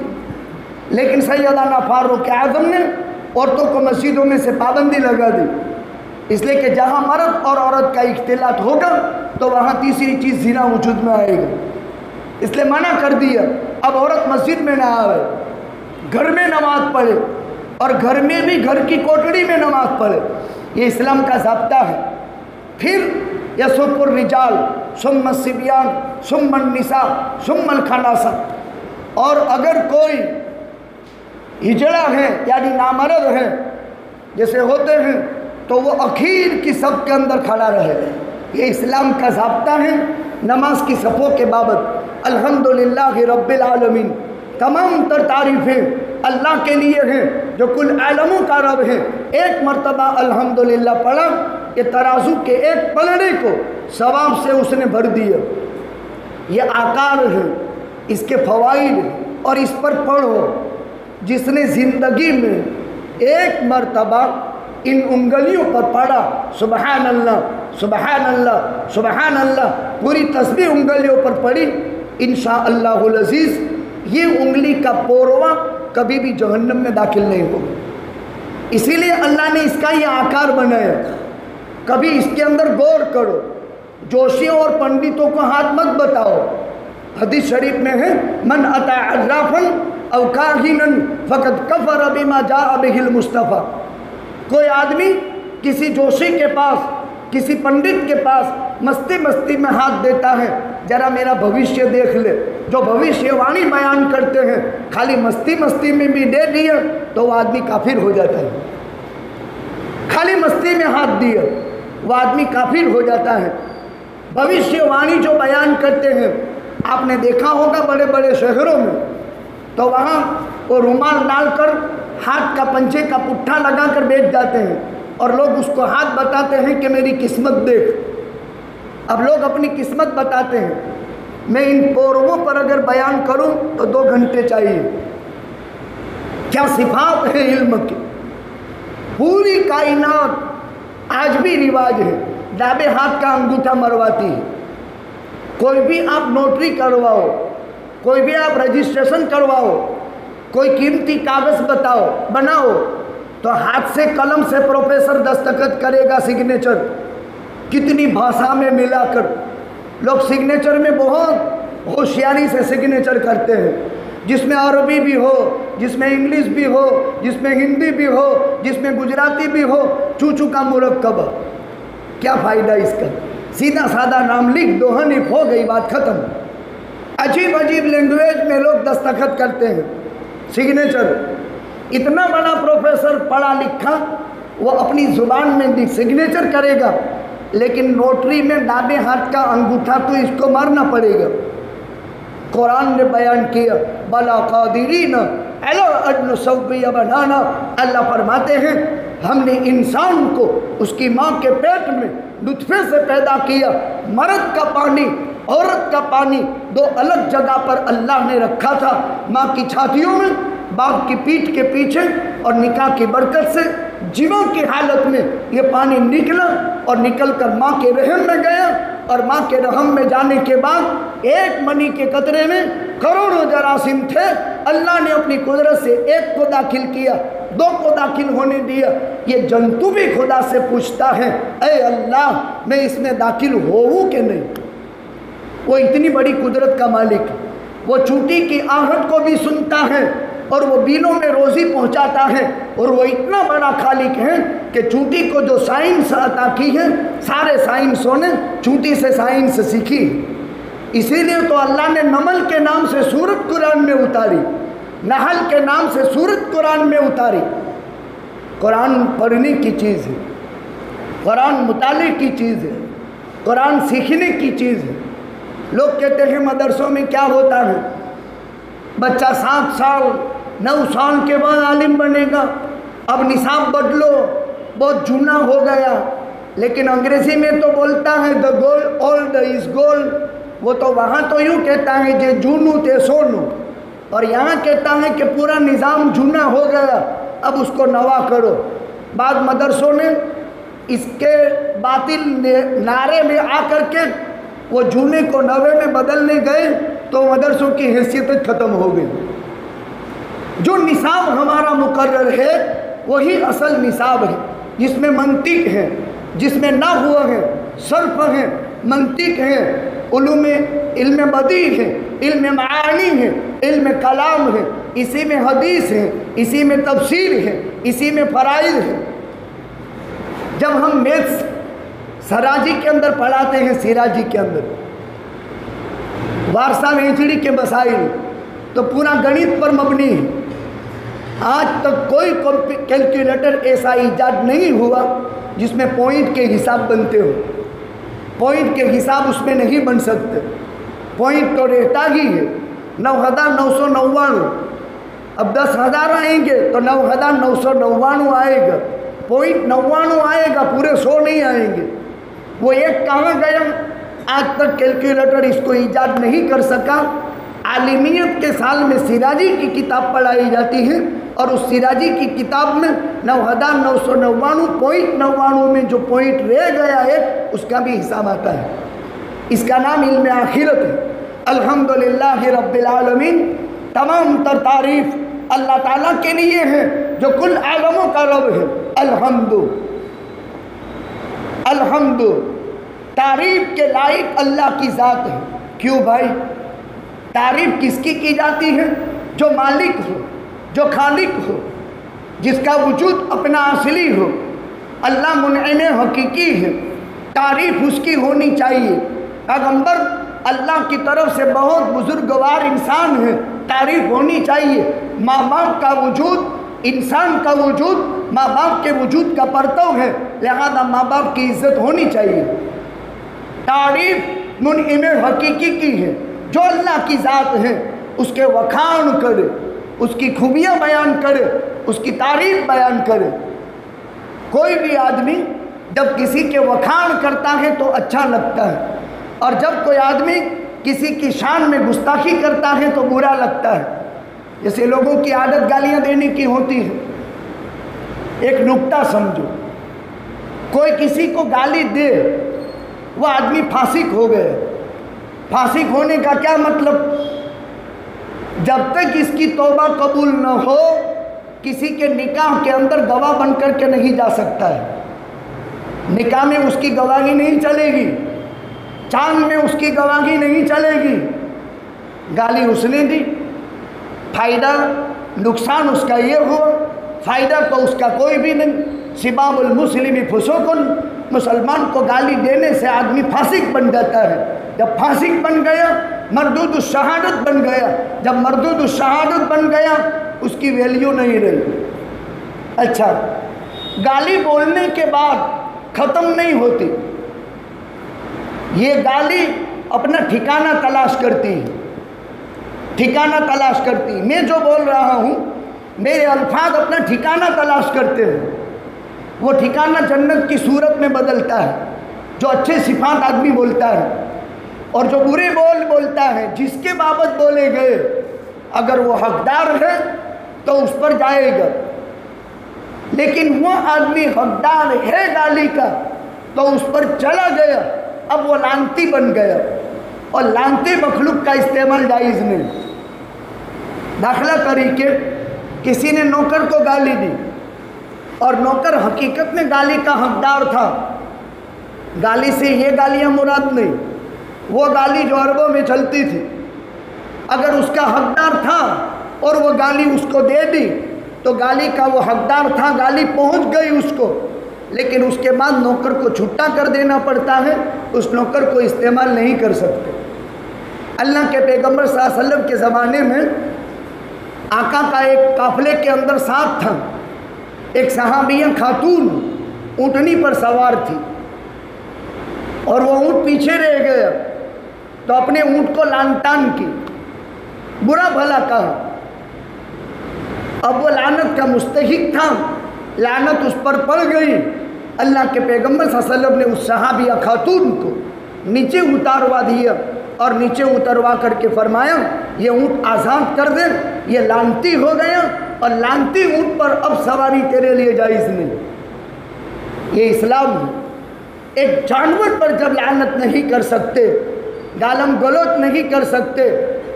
Speaker 1: لیکن سیدنا فاروق اعظم نے عورتوں کو مسجدوں میں سے پابندی لگا دی، اس لیے کہ جہاں مرد اور عورت کا اختلاط ہوگا تو وہاں تیسری چیز زنا وجود میں آئے گا، اس لیے منع کر دیا۔ اب عورت مسجد میں نہ آئے، گھر میں نماز پڑھے، اور گھر میں بھی گھر کی کوٹڑی میں نماز پڑھے، یہ اسلام کا ضابطہ ہے۔ پھر یصف الرجال ثم الصبیان ثم النساء ثم الخناسہ، اور اگر کوئی ہجڑا ہے یعنی نامرد ہے جیسے ہوتے ہیں تو وہ اخیر کی صف کے اندر کھڑا رہے۔ یہ اسلام کا ضابطہ ہے نماز کی صفوں کے بابت۔ الحمدللہ رب العالمین، تمام تر تعریفیں اللہ کے لیے ہیں جو کل عالموں کا رب ہے۔ ایک مرتبہ الحمدللہ پڑھا، یہ ترازو کے ایک پلڑے کو ثواب سے اس نے بھر دیا۔ یہ آکار ہے، اس کے فوائد اور اس پر پڑھو. جس نے زندگی میں ایک مرتبہ ان انگلیوں پر پڑھا سبحان اللہ سبحان اللہ سبحان اللہ، پوری تسبیح انگلیوں پر پڑھی، انشاءاللہ العزیز یہ انگلی کا پوروا کبھی بھی جہنم میں داخل نہیں ہوگا. اسی لیے اللہ نے اس کا یہ آکار بنایا. کبھی اس کے اندر غور کرو. جوشیوں اور پنڈتوں کو ہاتھ مت بتاؤ. حدیث شریف میں ہے من اتی عرافا او کاہنا فقد کفر بما جاء به المصطفی. کوئی آدمی کسی جوشی کے پاس، کسی پنڈت کے پاس مستی میں ہاتھ دیتا ہے، ذرا میرا بھوشیہ دیکھ لے. جو بھوشیہ وانی بیان کرتے ہیں خالی مستی میں بھی دے دیا تو وہ آدمی کافر ہو جاتا ہے. خالی مستی میں ہاتھ دیا وہ آدمی کافر ہو جاتا ہے. بھوشیہ وانی جو بیان کرتے ہیں آپ نے دیکھا ہوگا بڑے بڑے شہروں میں، تو وہاں وہ رومال ڈال کر ہاتھ کا پنچے کا پٹھا لگا کر بیٹھ جاتے ہیں اور لوگ اس کو ہاتھ بتاتے ہیں کہ میری قسمت دیکھ. اب لوگ اپنی قسمت بتاتے ہیں. میں ان پورووں پر اگر بیان کروں تو 2 گھنٹے چاہیے. کیا صفات ہے علم کی. پوری کائنات آج بھی رواج ہے دابے ہاتھ کا انگوٹھا مرواتی ہے. کوئی بھی آپ نوٹری کرواؤ، کوئی بھی آپ رجسٹریشن کرواؤ، کوئی قیمتی کاغذ بناؤ تو ہاتھ سے قلم سے پروفیسر دستخط کرے گا سگنیچر. کتنی بھاشا میں ملا کر لوگ سگنیچر میں بہت ہوشیاری سے سگنیچر کرتے ہیں، جس میں عربی بھی ہو، جس میں انگلش بھی ہو، جس میں ہندی بھی ہو، جس میں گجراتی بھی ہو، چوچو کا مرکب. کیا فائدہ اس کا. سیدھا سادہ نام لکھ دو، حنیف ہو گئی بات ختم. عجیب لینگویج میں لوگ دستخط کرتے ہیں سگنیچر. اتنا بڑا پروفیسر پڑھا لکھا وہ اپنی زبان میں سگنیچر کرے گا، لیکن نوٹری میں دابے ہاتھ کا انگوٹھا تو اس کو مارنا پڑے گا. قرآن نے بیان کیا بلا قادرین الی ان نسوی بنانا. اللہ فرماتے ہیں ہم نے انسان کو اس کی ماں کے پیٹ میں نطفے سے پیدا کیا. مرد کا پانی عورت کا پانی 2 الگ جگہ پر اللہ نے رکھا تھا، ماں کی چھاتیوں میں، باپ کی پیٹھ کے پیچھے، اور نکاح کی برکت سے جمع کی حالت میں یہ پانی نکلا اور نکل کر ماں کے رحم میں گیا، اور ماں کے رحم میں جانے کے بعد 1 منی کے قطرے میں کروڑوں جراثیم تھے. اللہ نے اپنی قدرت سے 1 کو داخل کیا، 2 کو داخل ہونے دیا. یہ جنتو بھی خدا سے پوچھتا ہے اے اللہ میں اس میں داخل ہوں کہ نہیں. وہ اتنی بڑی قدرت کا مالک ہے. وہ چونٹی کی آہٹ کو بھی سنتا ہے اور وہ بیلوں میں روزی پہنچاتا ہے. اور وہ اتنا بڑا خالق ہے کہ چونٹی کو جو سائنس عطا کی ہے سارے سائنسوں نے چونٹی سے سائنس سیکھی. اسی لیے تو اللہ نے نمل کے نام سے سورت قرآن میں اتاری، نحل کے نام سے سورت قرآن میں اتاری. قرآن پڑھنے کی چیز ہے، قرآن مطالعے کی چیز ہے، قرآن سیکھنے کی چیز ہے. لوگ کہتے ہیں مدرسوں میں کیا ہوتا ہے، بچہ 7 سال 9 سال کے بعد عالم بنے گا. اب نصاب بدلو، بہت جونا ہو گیا. لیکن انگریزی میں تو بولتا ہے دا گول اولڈ از گول. وہ تو وہاں تو یوں کہتا ہے جے جونو تے سونو، اور یہاں کہتا ہے کہ پورا نظام جونا ہو گیا اب اس کو نوا کرو. بعض مدرسوں نے اس کے باطل نعرے میں آ کر کے وہ جونے کو نوے میں بدلنے گئے تو مدرسوں کی حیثیت ختم ہو گئی. جو نصاب ہمارا مقرر ہے وہی اصل نصاب ہے، جس میں منطق ہے، جس میں نحو ہے، صرف ہے، منطق ہے، علم بدیع ہے، علم معانی ہے، علم کلام ہے، اسی میں حدیث ہے، اسی میں تفسیر ہے، اسی میں فرائض ہے. جب ہم میتھس سراجی کے اندر پڑھاتے ہیں، سراجی کے اندر وارسا وینچڑی کے مسائل تو پورا گنت پر مبنی ہے. آج تک کوئی کیلکولیٹر ایسا ایجاد نہیں ہوا جس میں پوائنٹ کے حساب بنتے ہو. پوائنٹ کے حساب اس میں نہیں بن سکتے. پوائنٹ تو رہتا ہی ہے 9,999. اب 10,000 آئیں گے تو 9,999 آئے گا. پوائنٹ 99 آئے گا، پورے 100 نہیں آئیں گے. وہ ایک کہاں گیا؟ آج تک کیلکولیٹر اس کو ایجاد نہیں کر سکا. عالمیت کے سال میں سراجی کی کتاب پڑھائی جاتی ہے، اور اس سراجی کی کتاب میں 9,999.99 میں جو پوائنٹ رہ گیا ہے اس کا بھی حساب آتا ہے۔ اس کا نام علم آخرت ہے۔ الحمدللہ رب العالمین، تمام تر تعریف اللہ تعالیٰ کے لیے ہے جو کل عالموں کا رب ہے۔ الحمد تعریف کے لائق اللہ کی ذات ہے۔ کیوں بھائی؟ تعریف کس کی جاتی ہے؟ جو مالک ہو، جو خالق ہو، جس کا وجود اپنا اصلی ہو۔ اللہ منعم حقیقی ہے، تعریف اس کی ہونی چاہیے۔ پیغمبر اللہ کی طرف سے بہت بزرگوار انسان ہے، تعریف ہونی چاہیے۔ ماں باپ کا وجود، انسان کا وجود ماں باپ کے وجود کا پرتو ہے، لہذا ماں باپ کی عزت ہونی چاہیے۔ تعریف منعم حقیقی کی ہے، جو اللہ کی ذات ہے اس کے وکھان کرے، اس کی خوبیاں بیان کرے، اس کی تعریف بیان کرے۔ کوئی بھی آدمی جب کسی کے وکھان کرتا ہے تو اچھا لگتا ہے، اور جب کوئی آدمی کسی کی شان میں گستاخی کرتا ہے تو برا لگتا ہے۔ جیسے لوگوں کی عادت گالیاں دینے کی ہوتی ہے۔ ایک نکتہ سمجھو، کوئی کسی کو گالی دے، وہ آدمی فاسق ہو گئے۔ فاسق ہونے کا کیا مطلب؟ جب تک اس کی توبہ قبول نہ ہو، کسی کے نکاح کے اندر گواہ بن کر کے نہیں جا سکتا ہے۔ نکاح میں اس کی گواہی نہیں چلے گی، چاند میں اس کی گواہی نہیں چلے گی۔ گالی اس نے دی، فائدہ نقصان اس کا یہ ہوا، فائدہ تو اس کا کوئی بھی نہیں۔ سباب المسلم فسوق، مسلمان کو گالی دینے سے آدمی فاسق بن جاتا ہے۔ جب فاسق بن گیا مردود الشہادت بن گیا، جب مردود الشہادت بن گیا اس کی ویلیو نہیں رہی۔ اچھا، گالی بولنے کے بعد ختم نہیں ہوتی، یہ گالی اپنا ٹھکانہ تلاش کرتی ہے، ٹھکانہ تلاش کرتی ہے۔ میں جو بول رہا ہوں میرے الفاظ اپنا ٹھکانہ تلاش کرتے ہیں، وہ ٹھکانہ جنت کی صورت میں بدلتا ہے۔ جو اچھے صفات آدمی بولتا ہے اور جو برے بولتا ہے، جس کے بابت بولے گئے اگر وہ حقدار ہے تو اس پر جائے گا، لیکن وہ آدمی حقدار ہے گالی کا تو اس پر چلا گیا، اب وہ لعنتی بن گیا، اور لعنتی مخلوق کا استعمال جائز نہیں۔ داخلہ طریقے، کسی نے نوکر کو گالی دی اور نوکر حقیقت میں گالی کا حقدار تھا۔ گالی سے یہ گالیاں مراد نہیں، وہ گالی جو عربوں میں چلتی تھی، اگر اس کا حقدار تھا اور وہ گالی اس کو دے دی تو گالی کا وہ حقدار تھا، گالی پہنچ گئی اس کو، لیکن اس کے بعد نوکر کو چھٹا کر دینا پڑتا ہے، اس نوکر کو استعمال نہیں کر سکتے۔ اللہ کے پیغمبر صلی اللہ علیہ وسلم کے زمانے میں آقا کا ایک قافلے کے اندر ساتھ تھا، ایک صحابیہ خاتون اونٹنی پر سوار تھی اور وہ اونٹ پیچھے رہ گیا تو اپنے اونٹ کو لان تان کی، برا بھلا کہا۔ اب وہ لعنت کا مستحق تھا، لعنت اس پر پڑ گئی۔ اللہ کے پیغمبر صلی اللہ علیہ وسلم نے اس صحابیہ خاتون کو نیچے اتاروا دیا اور نیچے اتروا کر کے فرمایا یہ اونٹ آزاد کر دے، یہ لعنتی ہو گیا اور لعنتی اونٹ پر اب سواری تیرے لیے جائز نہیں۔ یہ اسلام ہے۔ ایک جانور پر جب لعنت نہیں کر سکتے، گالم گلوچ نہیں کر سکتے،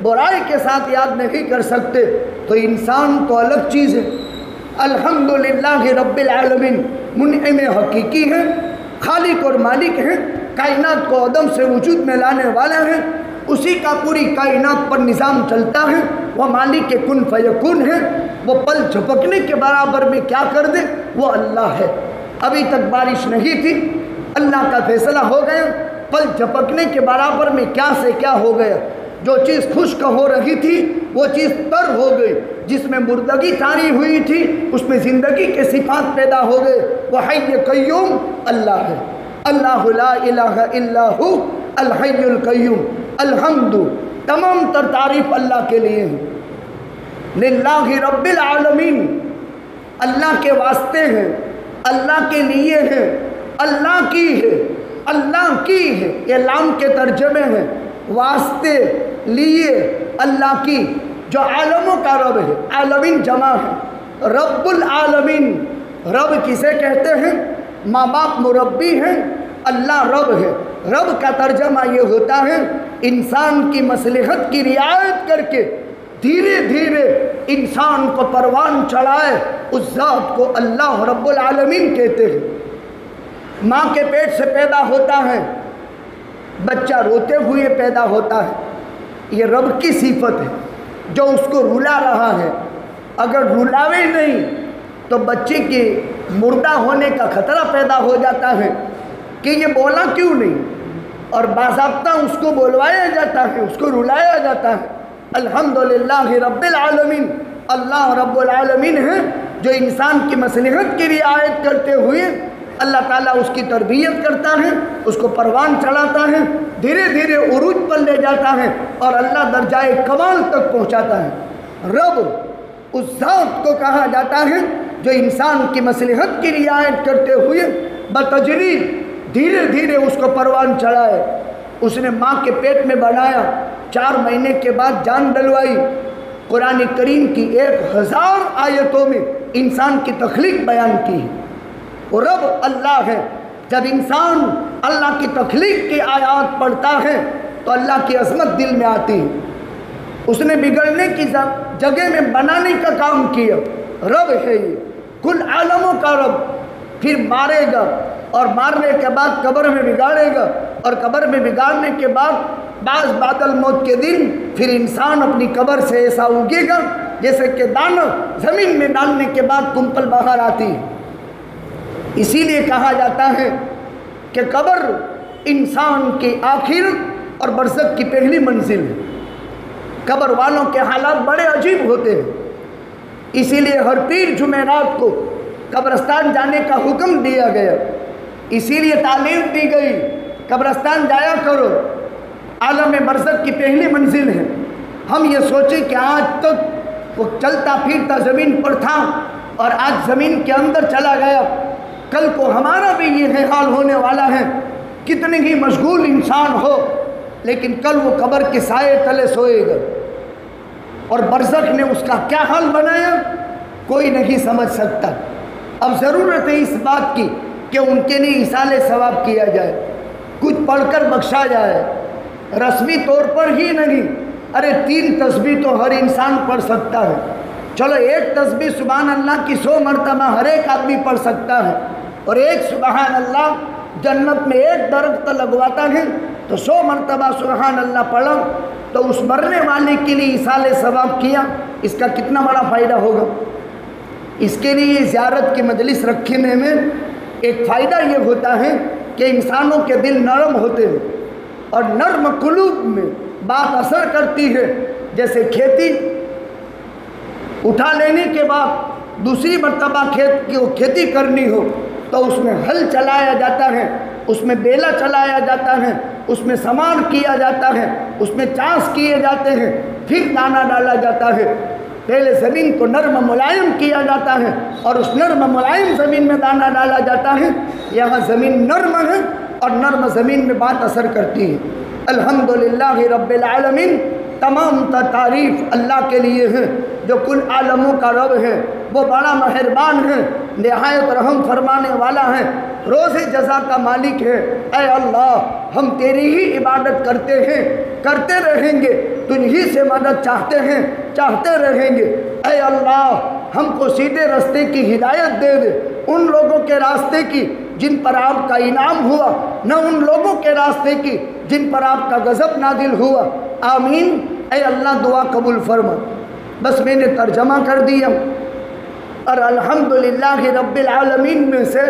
Speaker 1: برائی کے ساتھ یاد نہیں کر سکتے، تو انسان تو الگ چیز ہے۔ الحمدللہ رب العالمین منعم حقیقی ہے، خالق اور مالک ہے، کائنات کو عدم سے وجود میں لانے والا ہے، اسی کا پوری کائنات پر نظام چلتا ہے۔ وہ مالک کے کن فیکون ہے، وہ پل جھپکنے کے برابر میں کیا کر دے وہ اللہ ہے۔ ابھی تک بارش نہیں تھی، اللہ کا فیصلہ ہو گیا، پل جھپکنے کے برابر میں کیا سے کیا ہو گیا۔ جو چیز خشک ہو رہی تھی وہ چیز تر ہو گئی، جس میں مردگی تاری ہوئی تھی اس میں زندگی کے صفات پیدا ہو گئے۔ وہ حی قیوم اللہ ہے، اللہ لا الہ الا ہو الحی القیوم۔ الحمد، تمام تر تعریف اللہ کے لیے ہے۔ للہ رب العالمین، اللہ کے واسطے ہیں، اللہ کے لیے ہے، اللہ کی ہے، اللہ کی ہے۔ یہ لام کے ترجمے ہیں، واسطے لیے اللہ کی جو عالموں کا رب ہے، عالمین جمع ہے، رب العالمین۔ رب کسے کہتے ہیں؟ ماں باپ مربی ہیں، اللہ رب ہے۔ رب کا ترجمہ یہ ہوتا ہے انسان کی مصلحت کی رعایت کر کے دھیرے دھیرے انسان کو پروان چڑھائے، اس ذات کو اللہ رب العالمین کہتے ہیں۔ ماں کے پیٹ سے پیدا ہوتا ہے، بچہ روتے ہوئے پیدا ہوتا ہے، یہ رب کی صفت ہے جو اس کو رلا رہا ہے۔ اگر رلاوے نہیں تو بچے کے مردہ ہونے کا خطرہ پیدا ہو جاتا ہے کہ یہ بولا کیوں نہیں، اور باضابطہ اس کو بولوایا جاتا ہے، اس کو رلایا جاتا ہے۔ الحمدللہ رب العالمین، اللہ رب العالمین ہے جو انسان کی مصلحت کی رعایت کرتے ہوئے اللہ تعالیٰ اس کی تربیت کرتا ہے، اس کو پروان چڑھاتا ہے، دھیرے دھیرے عروج پر لے جاتا ہے اور اللہ درجائے کمال تک پہنچاتا ہے۔ رب اس ذات کو کہا جاتا ہے جو انسان کی مصلحت کی رعایت کرتے ہوئے بتدریج دھیرے دھیرے اس کو پروان چڑھائے۔ اس نے ماں کے پیٹ میں بنایا، 4 مہینے کے بعد جان ڈلوائی۔ قرآن کریم کی 1000 آیتوں میں انسان کی تخلیق بیان کی ہے۔ وہ رب اللہ ہے۔ جب انسان اللہ کی تخلیق کی آیات پڑھتا ہے تو اللہ کی عظمت دل میں آتی ہے۔ اس نے بگڑنے کی جگہ میں بنانے کا کام کیا، رب ہے یہ، کل عالموں کا رب۔ پھر مارے گا اور مارنے کے بعد قبر میں بگاڑے گا، اور قبر میں بگاڑنے کے بعد بعد الموت کے دن پھر انسان اپنی قبر سے ایسا اگے گا جیسے کہ دانہ زمین میں ڈالنے کے بعد کمپل باہر آتی ہے۔ اسی لیے کہا جاتا ہے کہ قبر انسان کی آخرت اور برزخ کی پہلی منزل ہے۔ قبر والوں کے حالات بڑے عجیب ہوتے ہیں، اسی لیے ہر پیر جمعرات کو قبرستان جانے کا حکم دیا گیا، اسی لیے تعلیم دی گئی قبرستان جایا کرو، عالم برزخ کی پہلی منزل ہے۔ ہم یہ سوچیں کہ آج تک وہ چلتا پھرتا زمین پر تھا اور آج زمین کے اندر چلا گیا، کل کو ہمارا بھی یہ حال ہونے والا ہے۔ کتنے ہی مشغول انسان ہو لیکن کل وہ قبر کے سائے تلے سوئے گا، اور برزخ نے اس کا کیا حال بنایا کوئی نہیں سمجھ سکتا۔ اب ضرورت ہے اس بات کی کہ ان کے لیے ایصال ثواب کیا جائے، کچھ پڑھ کر بخشا جائے، رسمی طور پر ہی نہیں۔ ارے 3 تسبیح تو ہر انسان پڑھ سکتا ہے، چلو 1 تسبیح سبحان اللہ کی 100 مرتبہ ہر ایک آدمی پڑھ سکتا ہے، اور 1 سبحان اللہ جنت میں 1 درخت لگواتا ہے تو 100 مرتبہ سبحان اللہ پڑھا تو اس مرنے والے کے لیے ایصال ثواب کیا، اس کا کتنا بڑا فائدہ ہوگا۔ اس کے لیے زیارت کی مجلس رکھنے میں ایک فائدہ یہ ہوتا ہے کہ انسانوں کے دل نرم ہوتے ہیں، اور نرم قلوب میں بات اثر کرتی ہے۔ جیسے کھیتی اٹھا لینے کے بعد دوسری مرتبہ کھیتی کرنی ہو تو اس میں ہل چلایا جاتا ہے، اس میں بیلا چلایا جاتا ہے، اس میں سمان کیا جاتا ہے، اس میں چاس کیے جاتے ہیں، پھر دانہ ڈالا جاتا ہے۔ پہلے زمین کو نرم ملائم کیا جاتا ہے اور اس نرم ملائم زمین میں دانہ ڈالا جاتا ہے۔ یہاں زمین نرم ہے اور نرم زمین میں بات اثر کرتی ہے۔ الحمدللہ رب العالمین، تمام تعریف اللہ کے لیے ہے جو کل عالموں کا رب ہے۔ وہ بڑا مہربان ہے، نہایت رحم فرمانے والا ہے، روز جزا کا مالک ہے۔ اے اللہ، ہم تیری ہی عبادت کرتے ہیں، کرتے رہیں گے، تجھ ہی سے مدد چاہتے ہیں، چاہتے رہیں گے۔ اے اللہ، ہم کو سیدھے راستے کی ہدایت دے دے، ان لوگوں کے راستے کی جن پر آپ کا انعام ہوا، نہ ان لوگوں کے راستے کی جن پر آپ کا غضب نازل ہوا۔ آمین۔ اے اللہ دعا قبول فرما۔ بس میں نے ترجمہ کر دیا اور الحمدللہ رب العالمین میں سے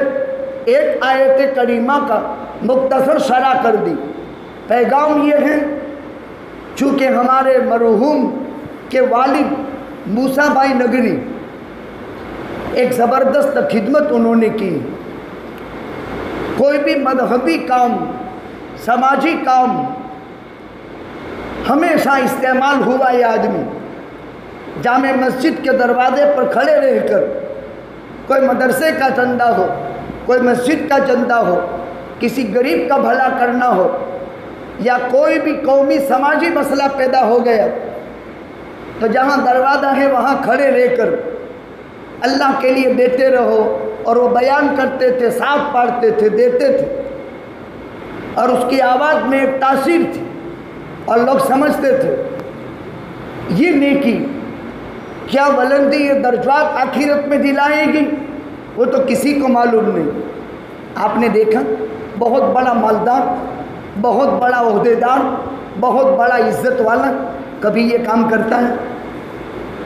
Speaker 1: ایک آیت کریمہ کا مختصر شرح کر دی۔ پیغام یہ ہے، چونکہ ہمارے مرحوم کے والد موسیٰ بھائی نگری ایک زبردست خدمت انہوں نے کی، کوئی بھی مذہبی کام، سماجی کام ہمیشہ استعمال ہوا یہ آدمی۔ جامع مسجد کے دروازے پر کھڑے رہ کر کوئی مدرسے کا چندہ ہو، کوئی مسجد کا چندہ ہو، کسی غریب کا بھلا کرنا ہو، یا کوئی بھی قومی سماجی مسئلہ پیدا ہو گیا تو جہاں دروازہ ہے وہاں کھڑے رہ کر اللہ کے لیے دیتے رہو. اور وہ بیان کرتے تھے، صاف پڑھتے تھے، دیتے تھے، اور اس کی آواز میں ایک تاثیر تھی اور لوگ سمجھتے تھے. یہ نیکی کیا بلندی یہ درجات آخرت میں دلائے گی وہ تو کسی کو معلوم نہیں. آپ نے دیکھا بہت بڑا مالدار، بہت بڑا عہدیدار، بہت بڑا عزت والا کبھی یہ کام کرتا ہے؟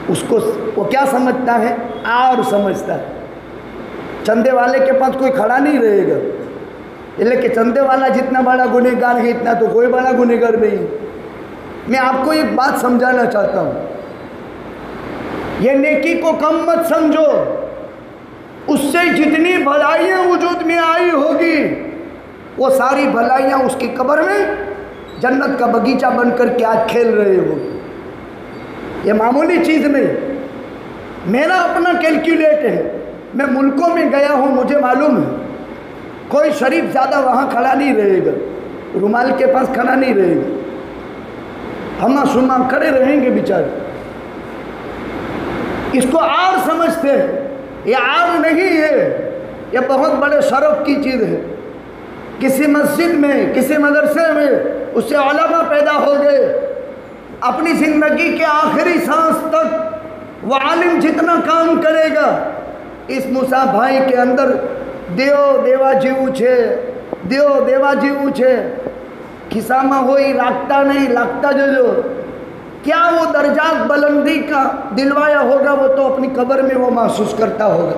Speaker 1: اس کو وہ کیا سمجھتا ہے؟ اور سمجھتا ہے. چندے والے کے پاس کوئی کھڑا نہیں رہے گا، لیکن چندے والا جتنا بڑا گنہگار ہے اتنا تو کوئی بڑا گنہگار نہیں. میں آپ کو ایک بات سمجھانا چاہتا ہوں، یہ نیکی کو کم مت سمجھو. اس سے جتنی بھلائیاں وجود میں آئی ہوگی وہ ساری بھلائیاں اس کی قبر میں جنت کا باغیچہ بن کر کے آج کھیل رہے ہو. یہ معمولی چیز نہیں. میرا اپنا کیلکولیٹ ہے، میں ملکوں میں گیا ہوں، مجھے معلوم ہے کوئی شریف زیادہ وہاں کھڑا نہیں رہے گا، رومال کے پاس کھڑا نہیں رہے گا. ہم شما کھڑے رہیں گے بیچارے. اس کو عار سمجھتے ہیں. یہ عار نہیں ہے، یہ بہت بڑے شرف کی چیز ہے. کسی مسجد میں، کسی مدرسے میں اس سے علماء پیدا ہو گئے، اپنی زندگی کے آخری سانس تک وہ عالم جتنا کام کرے گا اس موسیٰ بھائی کے اندر دیو دیواجیو چھے کھسامہ ہوئی راکتا نہیں لاکتا جو کیا وہ درجات بلندی کا دلوایا ہوگا وہ تو اپنی قبر میں وہ محسوس کرتا ہوگا.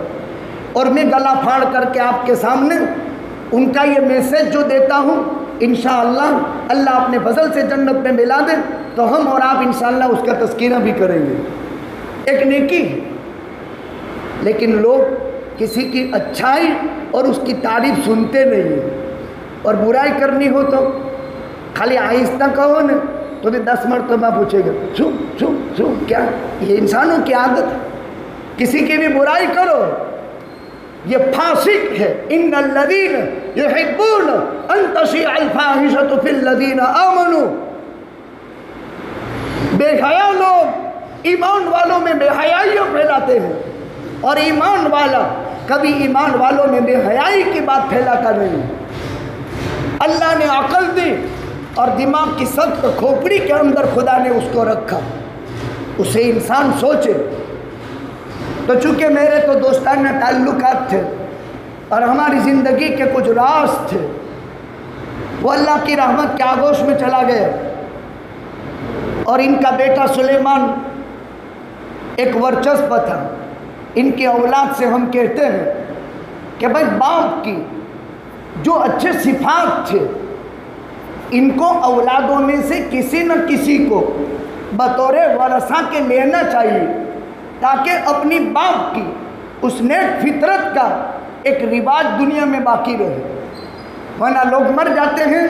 Speaker 1: اور میں گلا پھاڑ کر کے آپ کے سامنے ان کا یہ میسیج جو دیتا ہوں، انشاءاللہ اللہ اپنے فضل سے جنت میں ملا دے تو ہم اور آپ انشاءاللہ اس کا تذکرہ بھی کریں گے. ایک نیکی، لیکن لوگ کسی کی اچھائی اور اس کی تعریف سنتے نہیں ہیں. اور برائی کرنی ہو تو خالی آہستہ کہو نا تو بھی 10 مرتبہ پوچھے گا کیا. یہ انسانوں کی عادت ہے، کسی کی بھی برائی کرو. یہ فاسق ہے. ان الذین یحبون ان تشیع الفاحشۃ فی الذین آمنوا. بے حیا لوگ ایمان والوں میں بے حیائیوں پھیلاتے ہیں، اور ایمان والا کبھی ایمان والوں میں بے حیائی کی بات پھیلاتا نہیں. اللہ نے عقل دی اور دماغ کی سخت کھوپڑی کے اندر خدا نے اس کو رکھا، اسے انسان سوچے. تو چونکہ میرے تو دوستانہ تعلقات تھے اور ہماری زندگی کے کچھ راز تھے، وہ اللہ کی رحمت کے آغوش میں چلا گیا. اور ان کا بیٹا سلیمان ایک ورچسپ تھا. ان کی اولاد سے ہم کہتے ہیں کہ بھائی باپ کی جو اچھے صفات تھے ان کو اولادوں میں سے کسی نہ کسی کو بطور ورثہ کے لینا چاہیے، تاکہ اپنی باپ کی اس نیک فطرت کا ایک رواج دنیا میں باقی رہے. ورنہ لوگ مر جاتے ہیں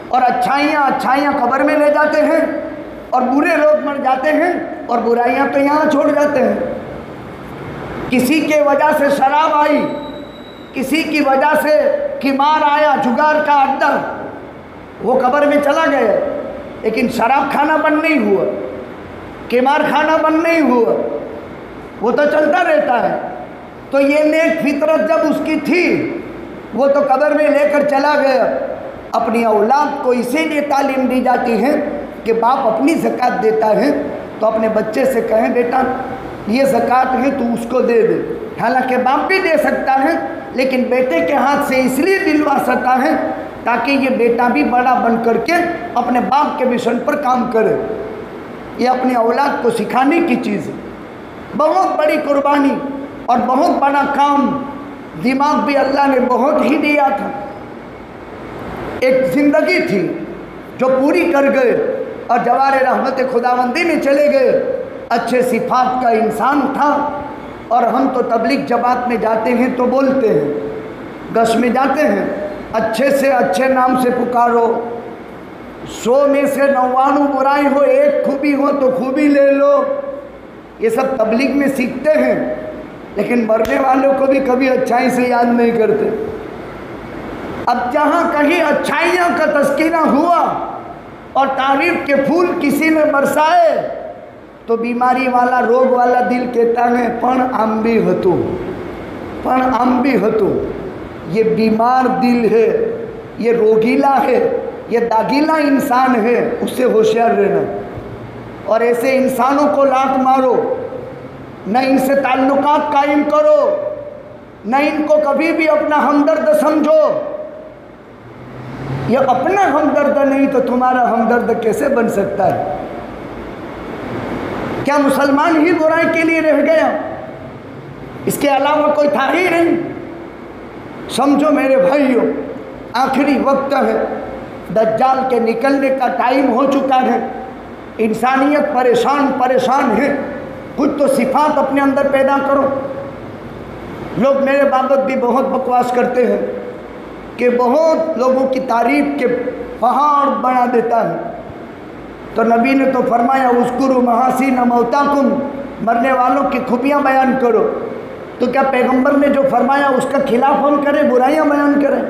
Speaker 1: اور اچھائیاں قبر میں لے جاتے ہیں، اور برے لوگ مر جاتے ہیں اور برائیاں تو یہاں چھوڑ جاتے ہیں. کسی کے وجہ سے شراب آئی، کسی کی وجہ سے قمار آیا، جگار کا اڈا، وہ قبر میں چلا گیا، لیکن شراب کھانا بند نہیں ہوا، قمار کھانا بند نہیں ہوا، وہ تو چلتا رہتا ہے. تو یہ نیک فطرت جب اس کی تھی وہ تو قبر میں لے کر چلا گیا. اپنی اولاد کو اسی لیے تعلیم دی جاتی ہے کہ باپ اپنی زکوٰۃ دیتا ہے تو اپنے بچے سے کہیں بیٹا یہ زکوٰۃ ہے تو اس کو دے دے. حالانکہ باپ بھی دے سکتا ہے، لیکن بیٹے کے ہاتھ سے اس لیے دلوا سکتا ہے تاکہ یہ بیٹا بھی بڑا بن کر کے اپنے باپ کے مشن پر کام کرے. یہ اپنی اولاد کو سکھانے کی چیز ہے. بہت بڑی قربانی اور بہت بڑا کام. دماغ بھی اللہ نے بہت ہی دیا تھا. ایک زندگی تھی جو پوری کر گئے اور جوار رحمت خداوندی میں چلے گئے. اچھے صفات کا انسان تھا. اور ہم تو تبلیغ جماعت میں جاتے ہیں تو بولتے ہیں، گش میں جاتے ہیں اچھے سے اچھے نام سے پکارو، 100 میں سے 99 برائی ہو، ایک خوبی ہو تو خوبی لے لو. یہ سب تبلیغ میں سیکھتے ہیں، لیکن مرنے والوں کو بھی کبھی اچھائی سے یاد نہیں کرتے. اب جہاں کہیں اچھائیاں کا تذکرہ ہوا اور تعریف کے پھول کسی نے برسائے تو بیماری والا روگ والا دل کہتا ہے پن آمبی ہتو، پن آمبی ہتو۔ یہ بیمار دل ہے، یہ روگیلا ہے، یہ داغیلا انسان ہے، اس سے ہوشیار رہنا۔ اور ایسے انسانوں کو لات مارو، نہ ان سے تعلقات قائم کرو، نہ ان کو کبھی بھی اپنا ہمدرد سمجھو۔ یہ اپنا ہمدرد نہیں تو تمہارا ہمدرد کیسے بن سکتا ہے؟ کیا مسلمان ہی برائی کے لیے رہ گیا؟ اس کے علاوہ کوئی تھا ہی نہیں۔ سمجھو میرے بھائیوں، آخری وقت ہے، دجال کے نکلنے کا ٹائم ہو چکا ہے، انسانیت پریشان ہے۔ کچھ تو صفات اپنے اندر پیدا کرو۔ لوگ میرے بابت بھی بہت بکواس کرتے ہیں کہ بہت لوگوں کی تعریف کے پہاڑ بنا دیتا ہے۔ تو نبی نے تو فرمایا اذکروا محاسن موتاکم، مرنے والوں کی خوبیاں بیان کرو۔ تو کیا پیغمبر نے جو فرمایا اس کا خلاف ہم کریں، برائیاں بیان کریں؟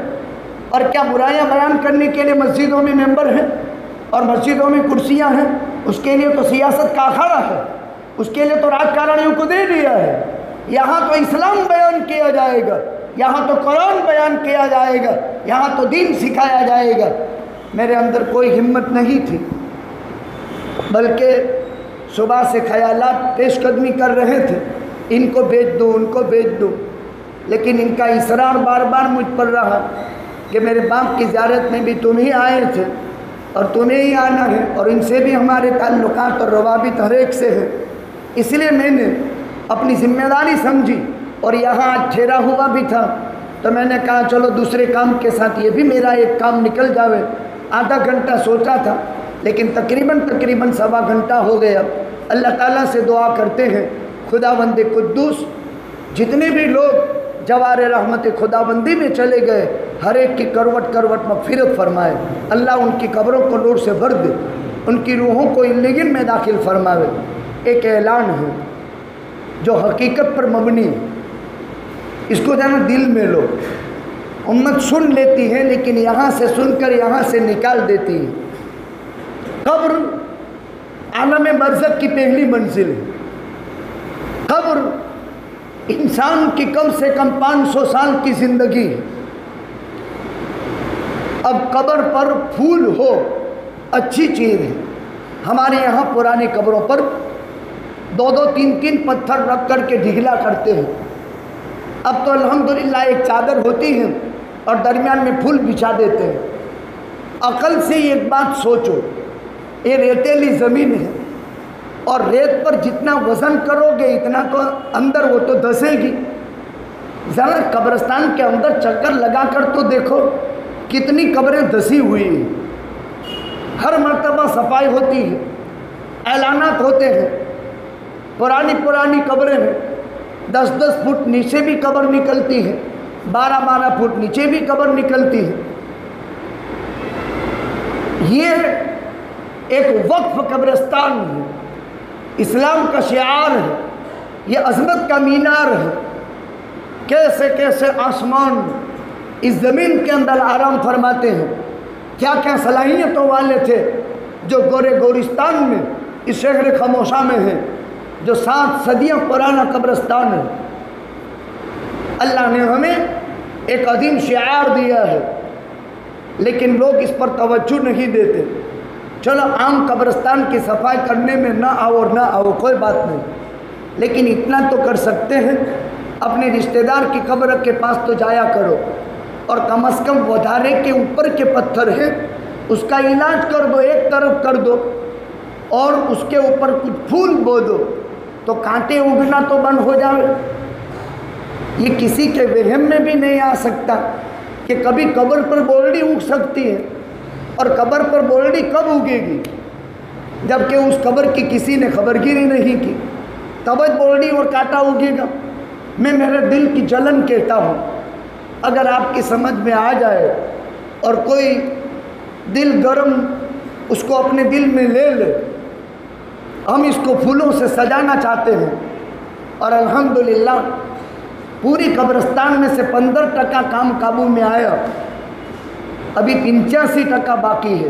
Speaker 1: اور کیا برائیاں بیان کرنے کے لیے مسجدوں میں ممبر ہیں اور مسجدوں میں کرسیاں ہیں؟ اس کے لیے تو سیاست کا اکھاڑا ہے، اس کے لیے تو راجکارانیوں کو دے دیا ہے۔ یہاں تو اسلام بیان کیا جائے گا، یہاں تو قرآن بیان کیا جائے گا، یہاں تو دین سکھایا جائے گا۔ میرے اندر کوئی ہمت نہیں تھی، بلکہ صبح سے خیالات پیش قدمی کر رہے تھے، ان کو بیچ دوں، ان کو بیچ دوں، لیکن ان کا اصرار بار بار مجھ پر رہا کہ میرے باپ کی زیارت میں بھی تم ہی آئے تھے اور تمہیں ہی آنا ہے، اور ان سے بھی ہمارے تعلقات اور روابط ہر ایک سے ہے۔ اس لیے میں نے اپنی ذمہ داری سمجھی، اور یہاں آج ٹھہرا ہوا بھی تھا تو میں نے کہا چلو دوسرے کام کے ساتھ یہ بھی میرا ایک کام نکل جاوے۔ آدھا گھنٹہ سوچا تھا، لیکن تقریباً سوا گھنٹہ ہو گیا۔ اللہ تعالیٰ سے دعا کرتے ہیں خداوند قدوس جتنے بھی لوگ جوار رحمت خداوندی میں چلے گئے، ہر ایک کی کروٹ مغفرت فرمائے۔ اللہ ان کی قبروں کو نور سے بھر دے، ان کی روحوں کو علیین میں داخل فرمائے۔ ایک اعلان ہے جو حقیقت پر مبنی ہے، اس کو جانا دل میں لو۔ امت سن لیتی ہے لیکن یہاں سے سن کر یہاں سے نکال دیتی ہے۔ قبر عالم برزخ کی پہلی منزل ہے۔ قبر انسان کی کم سے کم 500 سال کی زندگی ہے۔ اب قبر پر پھول ہو اچھی چیز ہے۔ ہمارے یہاں پرانی قبروں پر 2 3 پتھر رکھ کر کے ڈھگلا کرتے ہیں۔ اب تو الحمدللہ ایک چادر ہوتی ہے اور درمیان میں پھول بچھا دیتے ہیں۔ عقل سے ایک بات سوچو، یہ ریتیلی زمین ہے اور ریت پر جتنا وزن کرو گے اتنا تو اندر وہ تو دھسے گی۔ ذرا قبرستان کے اندر چکر لگا کر تو دیکھو کتنی قبریں دھسی ہوئی ہیں۔ ہر مرتبہ صفائی ہوتی ہے، اعلانات ہوتے ہیں۔ پرانی قبریں ہیں، 10 فٹ نیچے بھی قبر نکلتی ہے، 12 فٹ نیچے بھی قبر نکلتی ہے۔ یہ ایک وقف قبرستان ہے، اسلام کا شعار ہے، یہ عظمت کا مینار ہے۔ کیسے آسمان اس زمین کے اندر آرام فرماتے ہیں، کیا صلاحیتوں والے تھے جو گورستان میں اس شہر خاموشہ میں ہیں، جو 7 صدیاں پرانا قبرستان ہے۔ اللہ نے ہمیں ایک عظیم شعار دیا ہے لیکن لوگ اس پر توجہ نہیں دیتے۔ چلو عام قبرستان کی صفائی کرنے میں نہ آؤ کوئی بات نہیں، لیکن اتنا تو کر سکتے ہیں اپنے رشتہ دار کی قبر کے پاس تو جایا کرو، اور کم از کم وڈھارے کے اوپر کے پتھر ہیں اس کا علاج کر دو، ایک طرف کر دو اور اس کے اوپر کچھ پھول بو دو تو کانٹے اگنا تو بند ہو جائے۔ یہ کسی کے وہم میں بھی نہیں آ سکتا کہ کبھی قبر پر بولڈی اگ سکتی ہے، اور قبر پر بولڈی کب اگے گی جبکہ اس قبر کی کسی نے خبرگیری نہیں کی، تب بولڈی اور کانٹا اگے گا۔ میں میرے دل کی جلن کہتا ہوں، اگر آپ کی سمجھ میں آ جائے اور کوئی دل گرم اس کو اپنے دل میں لے لے، ہم اس کو پھولوں سے سجانا چاہتے ہیں، اور الحمدللہ پوری قبرستان میں سے 15% کام قابو میں آیا، ابھی 85% باقی ہے۔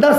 Speaker 1: 10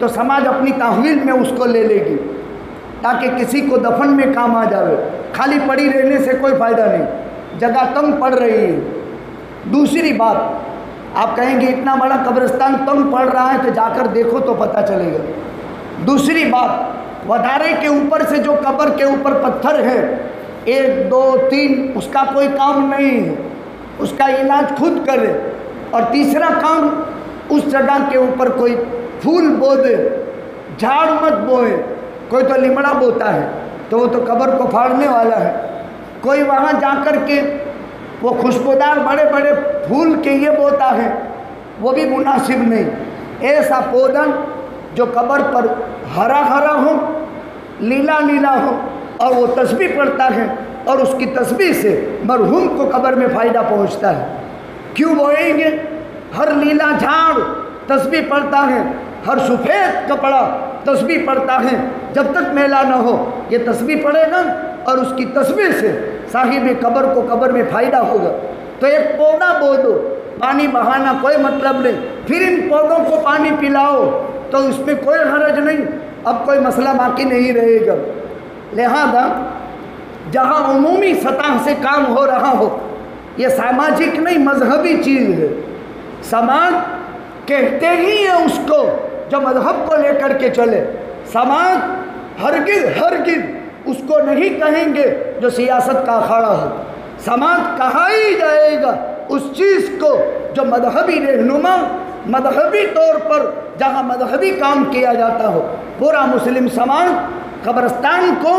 Speaker 1: تو سماج اپنی تحویل میں اس کو لے لے گی تاکہ کسی کو دفن میں کام آ جاوے. خالی پڑی رہنے سے کوئی فائدہ نہیں، جگہ تنگ پڑ رہی ہے. دوسری بات، آپ کہیں گے اتنا بڑا قبرستان تنگ پڑ رہا ہے تو جا کر دیکھو تو پتہ چلے گا. دوسری بات، ودارے کے اوپر سے جو قبر کے اوپر پتھر ہے 1 2 3 اس کا کوئی کام نہیں ہے، اس کا علاج خود کرے. اور تیسرا کام، اس جگہ کے اوپر کوئی پھول بو دے، جھاڑ مت بوئے. کوئی تو لمڑا بوتا ہے تو وہ تو قبر کو پھاڑنے والا ہے. کوئی وہاں جا کر کے وہ خوشبودار بڑے بڑے پھول کے یہ بوتا ہے، وہ بھی مناسب نہیں. ایسا پودا جو قبر پر ہرا ہرا ہو، لیلا لیلا ہو، اور وہ تسبیح پڑھتا ہے اور اس کی تسبیح سے مرحوم کو قبر میں فائدہ پہنچتا ہے. کیوں بوئیں گے؟ ہر لیلا جھاڑ تسبیح پڑھتا ہے، ہر سفید کپڑا تسبیح پڑھتا ہے. جب تک میلا نہ ہو یہ تسبیح پڑھے گا اور اس کی تسبیح سے صاحب قبر کو قبر میں فائدہ ہوگا. تو ایک پودا بو دو، پانی بہانا کوئی مطلب نہیں، پھر ان پودوں کو پانی پلاؤ تو اس میں کوئی حرج نہیں. اب کوئی مسئلہ باقی نہیں رہے گا. لہذا جہاں عمومی سطح سے کام ہو رہا ہو، یہ سماجک نہیں مذہبی چیز ہے. سماج کہتے ہی ہے اس کو جو مذہب کو لے کر کے چلے. سماج ہرگز اس کو نہیں کہیں گے جو سیاست کا اکھاڑا ہو. سماج کہا ہی جائے گا اس چیز کو جو مذہبی رہنما، مذہبی طور پر جہاں مذہبی کام کیا جاتا ہو. پورا مسلم سماج قبرستان کو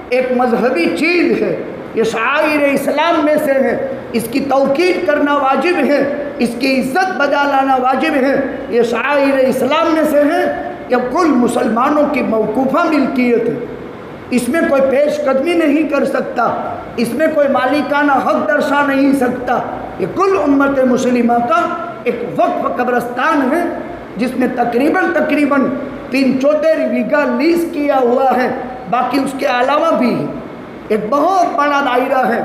Speaker 1: ایک مذہبی چیز ہے، یہ شعائر اسلام میں سے ہے، اس کی توقیر کرنا واجب ہے، اس کی عزت بجا لانا واجب ہے. یہ شعائر اسلام میں سے ہے کہ کل مسلمانوں کی موقوفہ ملکیت ہے. اس میں کوئی پیش قدمی نہیں کر سکتا، اس میں کوئی مالکانہ حق درشا نہیں سکتا. یہ کل امت مسلمہ کا ایک وقف قبرستان ہے جس میں تقریباً 73 بیگھہ لیز کیا ہوا ہے. باقی اس کے علاوہ بھی ایک بہت بڑا دائرہ ہے.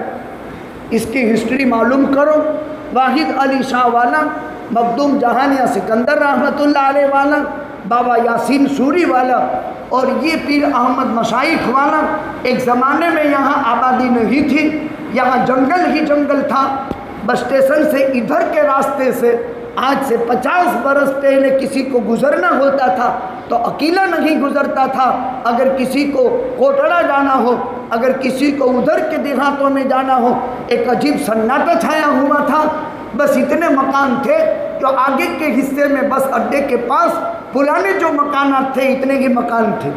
Speaker 1: اس کی ہسٹری معلوم کرو. واحد علی شاہ والا، مخدوم جہانیہ سکندر رحمۃ اللہ علیہ والا، بابا یاسین سوری والا، اور یہ پیر احمد مشائخ والا. ایک زمانے میں یہاں آبادی نہیں تھی، یہاں جنگل ہی جنگل تھا. بس اسٹیشن سے ادھر کے راستے سے آج سے 50 برس پہلے کسی کو گزرنا ہوتا تھا تو اکیلا نہیں گزرتا تھا. اگر کسی کو کوٹڑا جانا ہو، اگر کسی کو ادھر کے دیہاتوں میں جانا ہو، ایک عجیب سناٹا چھایا ہوا تھا. بس اتنے مکان تھے جو آگے کے حصے میں بس اڈے کے پاس پرانے جو مکانات تھے اتنے ہی مکان تھے.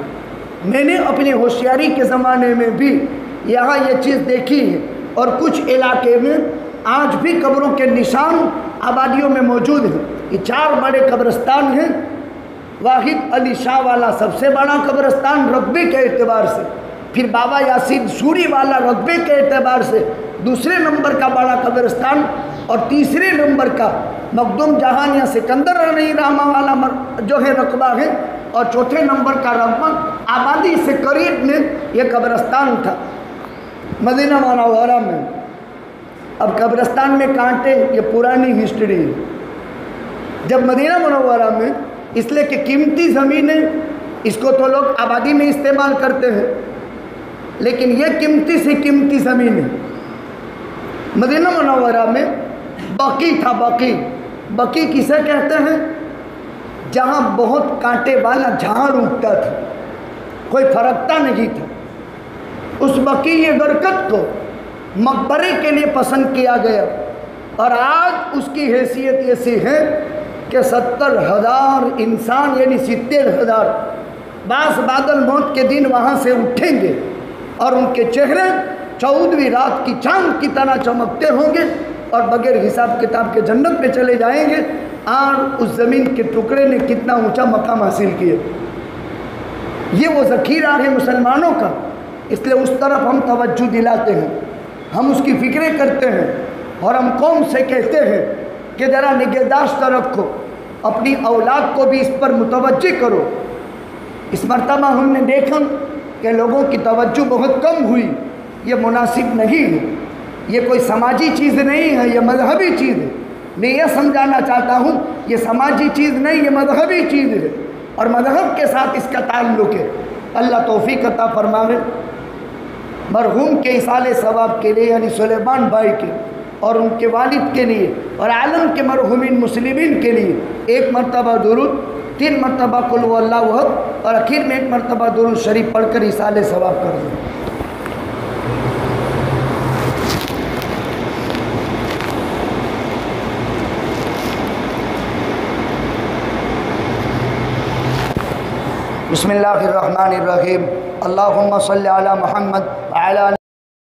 Speaker 1: میں نے اپنی ہوشیاری کے زمانے میں بھی یہاں یہ چیز دیکھی ہے. اور کچھ علاقے میں آج بھی قبروں کے نشان آبادیوں میں موجود ہیں. یہ 4 بڑے قبرستان ہیں. واحد علی شاہ والا سب سے بڑا قبرستان رقبے کے اعتبار سے، پھر بابا یاسین سوری والا رقبے کے اعتبار سے دوسرے نمبر کا بڑا قبرستان، اور تیسرے نمبر کا مخدوم جہانیہ سکندر علیہ رحمہ والا جو ہے رقبہ ہے، اور چوتھے نمبر کا رقبہ آبادی سے قریب میں یہ قبرستان تھا مدینہ منورہ میں. اب قبرستان میں کانٹے، یہ پرانی ہسٹری ہے. جب مدینہ منورہ میں، اس لیے کہ قیمتی زمینیں، اس کو تو لوگ آبادی میں استعمال کرتے ہیں، لیکن یہ قیمتی سے قیمتی زمینیں. مدینہ منورہ میں بقی تھا. بقی کسے کہتے ہیں؟ جہاں بہت کانٹے والا جھاڑ اگتا تھا، کوئی فرقتا نہیں تھا. اس بقی برکت کو مقبرے کے لیے پسند کیا گیا، اور آج اس کی حیثیت ایسی ہے کہ 70,000 انسان یعنی 70,000 بادل موت کے دن وہاں سے اٹھیں گے اور ان کے چہرے 14ویں رات کی چاند کی طرح چمکتے ہوں گے اور بغیر حساب کتاب کے جنت میں چلے جائیں گے. اور اس زمین کے ٹکڑے نے کتنا اونچا مقام حاصل کیا. یہ وہ ذخیرہ ہے مسلمانوں کا. اس لیے اس طرف ہم توجہ دلاتے ہیں، ہم اس کی فکریں کرتے ہیں، اور ہم قوم سے کہتے ہیں کہ ذرا نگہداشت رکھو، اپنی اولاد کو بھی اس پر متوجہ کرو. اس مرتبہ ہم نے دیکھا کہ لوگوں کی توجہ بہت کم ہوئی. یہ مناسب نہیں ہے. یہ کوئی سماجی چیز نہیں ہے، یہ مذہبی چیز ہے. میں یہ سمجھانا چاہتا ہوں یہ سماجی چیز نہیں، یہ مذہبی چیز ہے. اور مذہب کے ساتھ اس کا تعلق ہے۔ اللہ توفیق عطا فرماوے۔ مرحوم کے ایصال ثواب کے لیے یعنی سلیمان بھائی کے اور ان کے والد کے لیے اور عالم کے مرحومین مسلمین کے لیے 1 مرتبہ درود، 3 مرتبہ قل هو اللہ احد اور آخر میں 1 مرتبہ درود شریف پڑھ کر ایصال ثواب کر دیں۔ بسم اللہ الرحمن الرحیم۔ اللہم صلی علی محمد وعلی